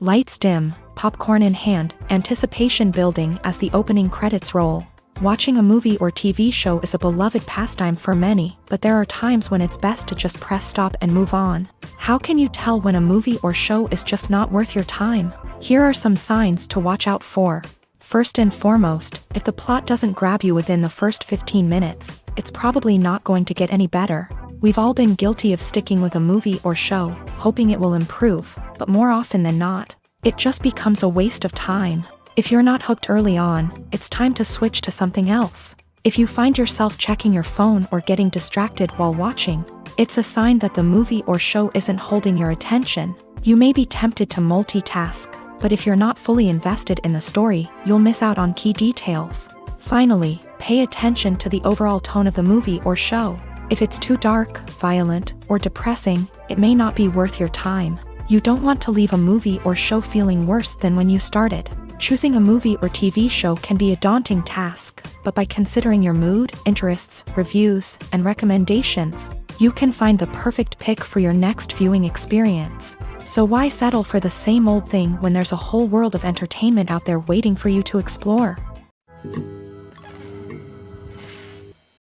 Lights dim, popcorn in hand, anticipation building as the opening credits roll. Watching a movie or TV show is a beloved pastime for many, but there are times when it's best to just press stop and move on. How can you tell when a movie or show is just not worth your time? Here are some signs to watch out for. First and foremost, if the plot doesn't grab you within the first 15 minutes, it's probably not going to get any better. We've all been guilty of sticking with a movie or show, hoping it will improve, but more often than not, it just becomes a waste of time. If you're not hooked early on, it's time to switch to something else. If you find yourself checking your phone or getting distracted while watching, it's a sign that the movie or show isn't holding your attention. You may be tempted to multitask, but if you're not fully invested in the story, you'll miss out on key details. Finally, pay attention to the overall tone of the movie or show. If it's too dark, violent, or depressing, it may not be worth your time. You don't want to leave a movie or show feeling worse than when you started. Choosing a movie or TV show can be a daunting task, but by considering your mood, interests, reviews, and recommendations, you can find the perfect pick for your next viewing experience. So why settle for the same old thing when there's a whole world of entertainment out there waiting for you to explore?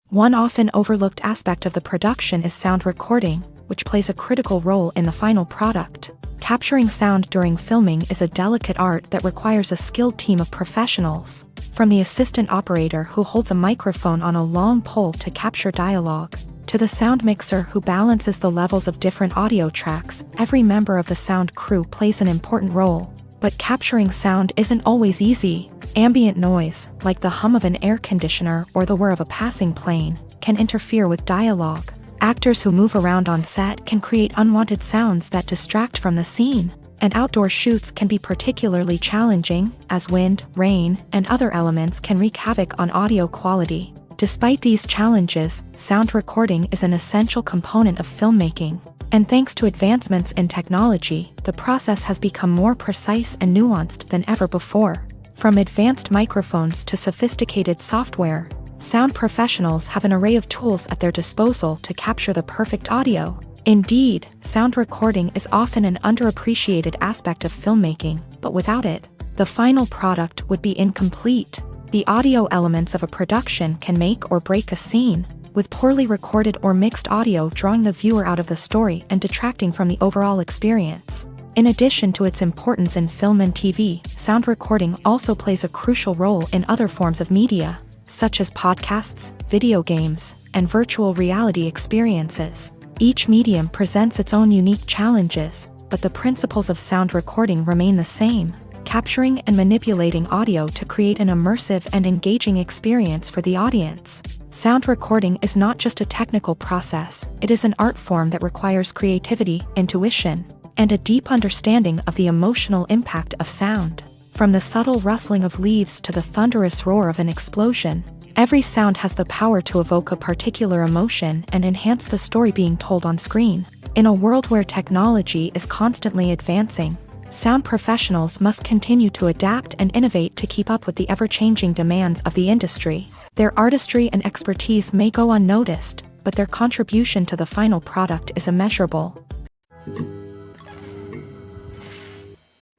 One often overlooked aspect of the production is sound recording, which plays a critical role in the final product. Capturing sound during filming is a delicate art that requires a skilled team of professionals, from the assistant operator who holds a microphone on a long pole to capture dialogue, to the sound mixer who balances the levels of different audio tracks. Every member of the sound crew plays an important role. But capturing sound isn't always easy. Ambient noise, like the hum of an air conditioner or the whir of a passing plane, can interfere with dialogue. Actors who move around on set can create unwanted sounds that distract from the scene. And outdoor shoots can be particularly challenging, as wind, rain, and other elements can wreak havoc on audio quality. Despite these challenges, sound recording is an essential component of filmmaking. And thanks to advancements in technology, the process has become more precise and nuanced than ever before. From advanced microphones to sophisticated software, sound professionals have an array of tools at their disposal to capture the perfect audio. Indeed, sound recording is often an underappreciated aspect of filmmaking, but without it, the final product would be incomplete. The audio elements of a production can make or break a scene, with poorly recorded or mixed audio drawing the viewer out of the story and detracting from the overall experience. In addition to its importance in film and TV, sound recording also plays a crucial role in other forms of media, such as podcasts, video games, and virtual reality experiences. Each medium presents its own unique challenges, but the principles of sound recording remain the same: capturing and manipulating audio to create an immersive and engaging experience for the audience. Sound recording is not just a technical process, it is an art form that requires creativity, intuition, and a deep understanding of the emotional impact of sound. From the subtle rustling of leaves to the thunderous roar of an explosion, every sound has the power to evoke a particular emotion and enhance the story being told on screen. In a world where technology is constantly advancing, sound professionals must continue to adapt and innovate to keep up with the ever-changing demands of the industry. Their artistry and expertise may go unnoticed, but their contribution to the final product is immeasurable.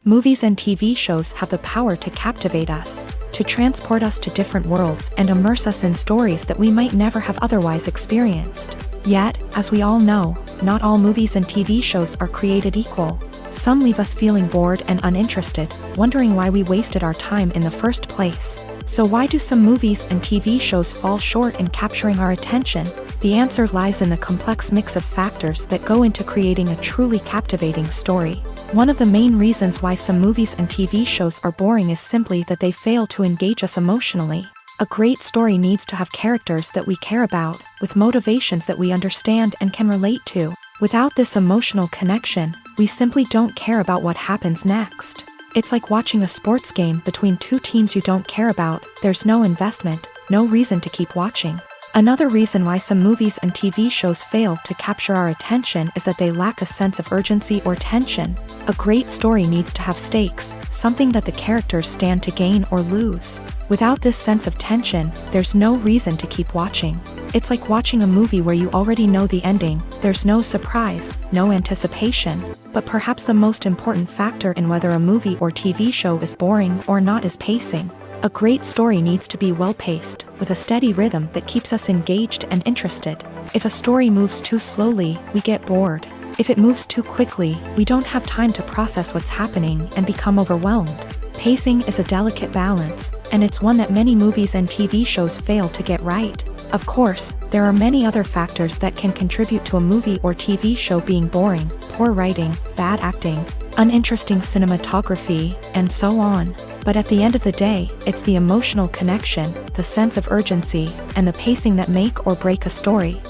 Movies and TV shows have the power to captivate us, to transport us to different worlds and immerse us in stories that we might never have otherwise experienced. Yet, as we all know, not all movies and TV shows are created equal. Some leave us feeling bored and uninterested, wondering why we wasted our time in the first place. So why do some movies and TV shows fall short in capturing our attention? The answer lies in the complex mix of factors that go into creating a truly captivating story. One of the main reasons why some movies and TV shows are boring is simply that they fail to engage us emotionally. A great story needs to have characters that we care about, with motivations that we understand and can relate to. Without this emotional connection, we simply don't care about what happens next. It's like watching a sports game between two teams you don't care about. There's no investment, no reason to keep watching. Another reason why some movies and TV shows fail to capture our attention is that they lack a sense of urgency or tension. A great story needs to have stakes, something that the characters stand to gain or lose. Without this sense of tension, there's no reason to keep watching. It's like watching a movie where you already know the ending. There's no surprise, no anticipation. But perhaps the most important factor in whether a movie or TV show is boring or not is pacing. A great story needs to be well-paced, with a steady rhythm that keeps us engaged and interested. If a story moves too slowly, we get bored. If it moves too quickly, we don't have time to process what's happening and become overwhelmed. Pacing is a delicate balance, and it's one that many movies and TV shows fail to get right. Of course, there are many other factors that can contribute to a movie or TV show being boring: poor writing, bad acting, uninteresting cinematography, and so on. But at the end of the day, it's the emotional connection, the sense of urgency, and the pacing that make or break a story.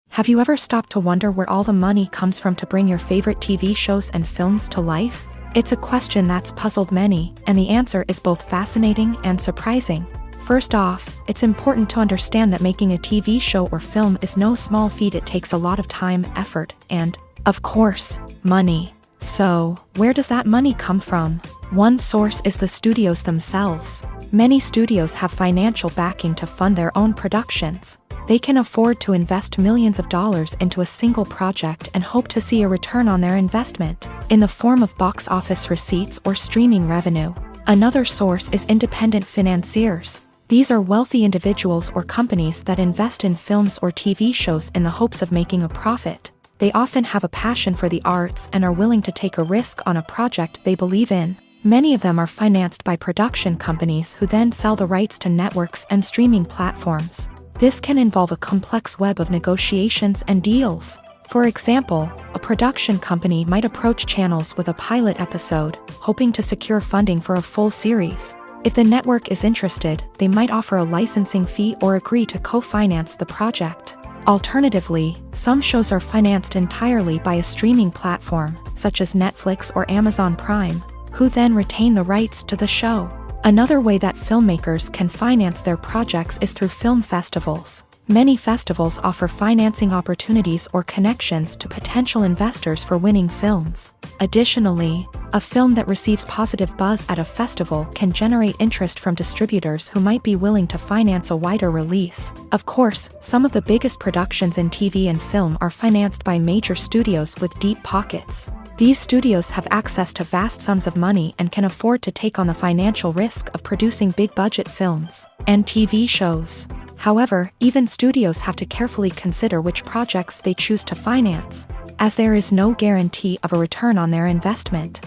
Have you ever stopped to wonder where all the money comes from to bring your favorite TV shows and films to life? It's a question that's puzzled many, and the answer is both fascinating and surprising. First off, it's important to understand that making a TV show or film is no small feat. It takes a lot of time, effort, and, of course, money. So, where does that money come from? One source is the studios themselves. Many studios have financial backing to fund their own productions. They can afford to invest millions of dollars into a single project and hope to see a return on their investment, in the form of box office receipts or streaming revenue. Another source is independent financiers. These are wealthy individuals or companies that invest in films or TV shows in the hopes of making a profit. They often have a passion for the arts and are willing to take a risk on a project they believe in. Many of them are financed by production companies who then sell the rights to networks and streaming platforms. This can involve a complex web of negotiations and deals. For example, a production company might approach channels with a pilot episode, hoping to secure funding for a full series. If the network is interested, they might offer a licensing fee or agree to co-finance the project. Alternatively, some shows are financed entirely by a streaming platform, such as Netflix or Amazon Prime, who then retain the rights to the show. Another way that filmmakers can finance their projects is through film festivals. Many festivals offer financing opportunities or connections to potential investors for winning films. Additionally, a film that receives positive buzz at a festival can generate interest from distributors who might be willing to finance a wider release. Of course, some of the biggest productions in TV and film are financed by major studios with deep pockets. These studios have access to vast sums of money and can afford to take on the financial risk of producing big-budget films and TV shows. However, even studios have to carefully consider which projects they choose to finance, as there is no guarantee of a return on their investment.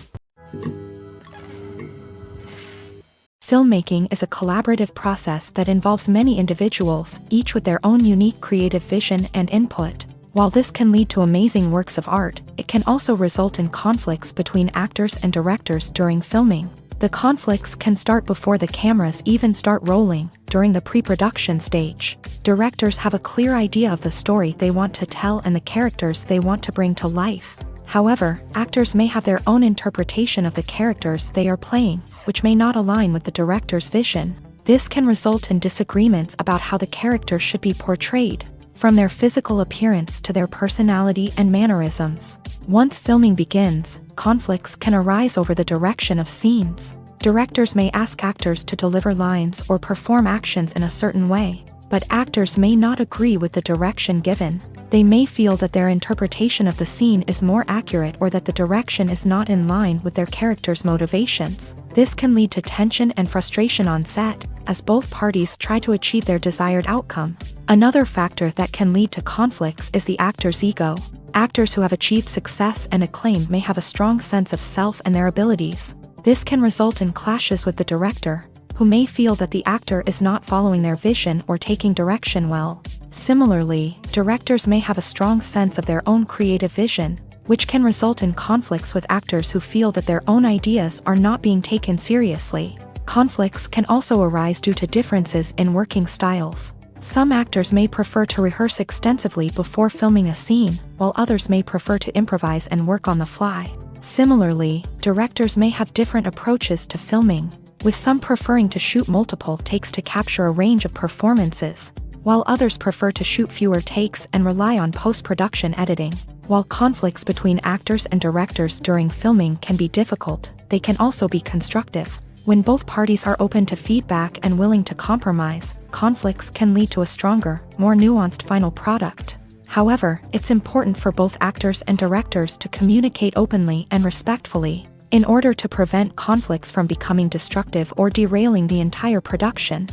Filmmaking is a collaborative process that involves many individuals, each with their own unique creative vision and input. While this can lead to amazing works of art, it can also result in conflicts between actors and directors during filming. The conflicts can start before the cameras even start rolling, during the pre-production stage. Directors have a clear idea of the story they want to tell and the characters they want to bring to life. However, actors may have their own interpretation of the characters they are playing, which may not align with the director's vision. This can result in disagreements about how the character should be portrayed, from their physical appearance to their personality and mannerisms. Once filming begins, conflicts can arise over the direction of scenes. Directors may ask actors to deliver lines or perform actions in a certain way, but actors may not agree with the direction given. They may feel that their interpretation of the scene is more accurate or that the direction is not in line with their character's motivations. This can lead to tension and frustration on set, as both parties try to achieve their desired outcome. Another factor that can lead to conflicts is the actor's ego. Actors who have achieved success and acclaim may have a strong sense of self and their abilities. This can result in clashes with the director, who may feel that the actor is not following their vision or taking direction well. Similarly, directors may have a strong sense of their own creative vision, which can result in conflicts with actors who feel that their own ideas are not being taken seriously. Conflicts can also arise due to differences in working styles. Some actors may prefer to rehearse extensively before filming a scene, while others may prefer to improvise and work on the fly. Similarly, directors may have different approaches to filming, with some preferring to shoot multiple takes to capture a range of performances, while others prefer to shoot fewer takes and rely on post-production editing. While conflicts between actors and directors during filming can be difficult, they can also be constructive. When both parties are open to feedback and willing to compromise, conflicts can lead to a stronger, more nuanced final product. However, it's important for both actors and directors to communicate openly and respectfully, in order to prevent conflicts from becoming destructive or derailing the entire production.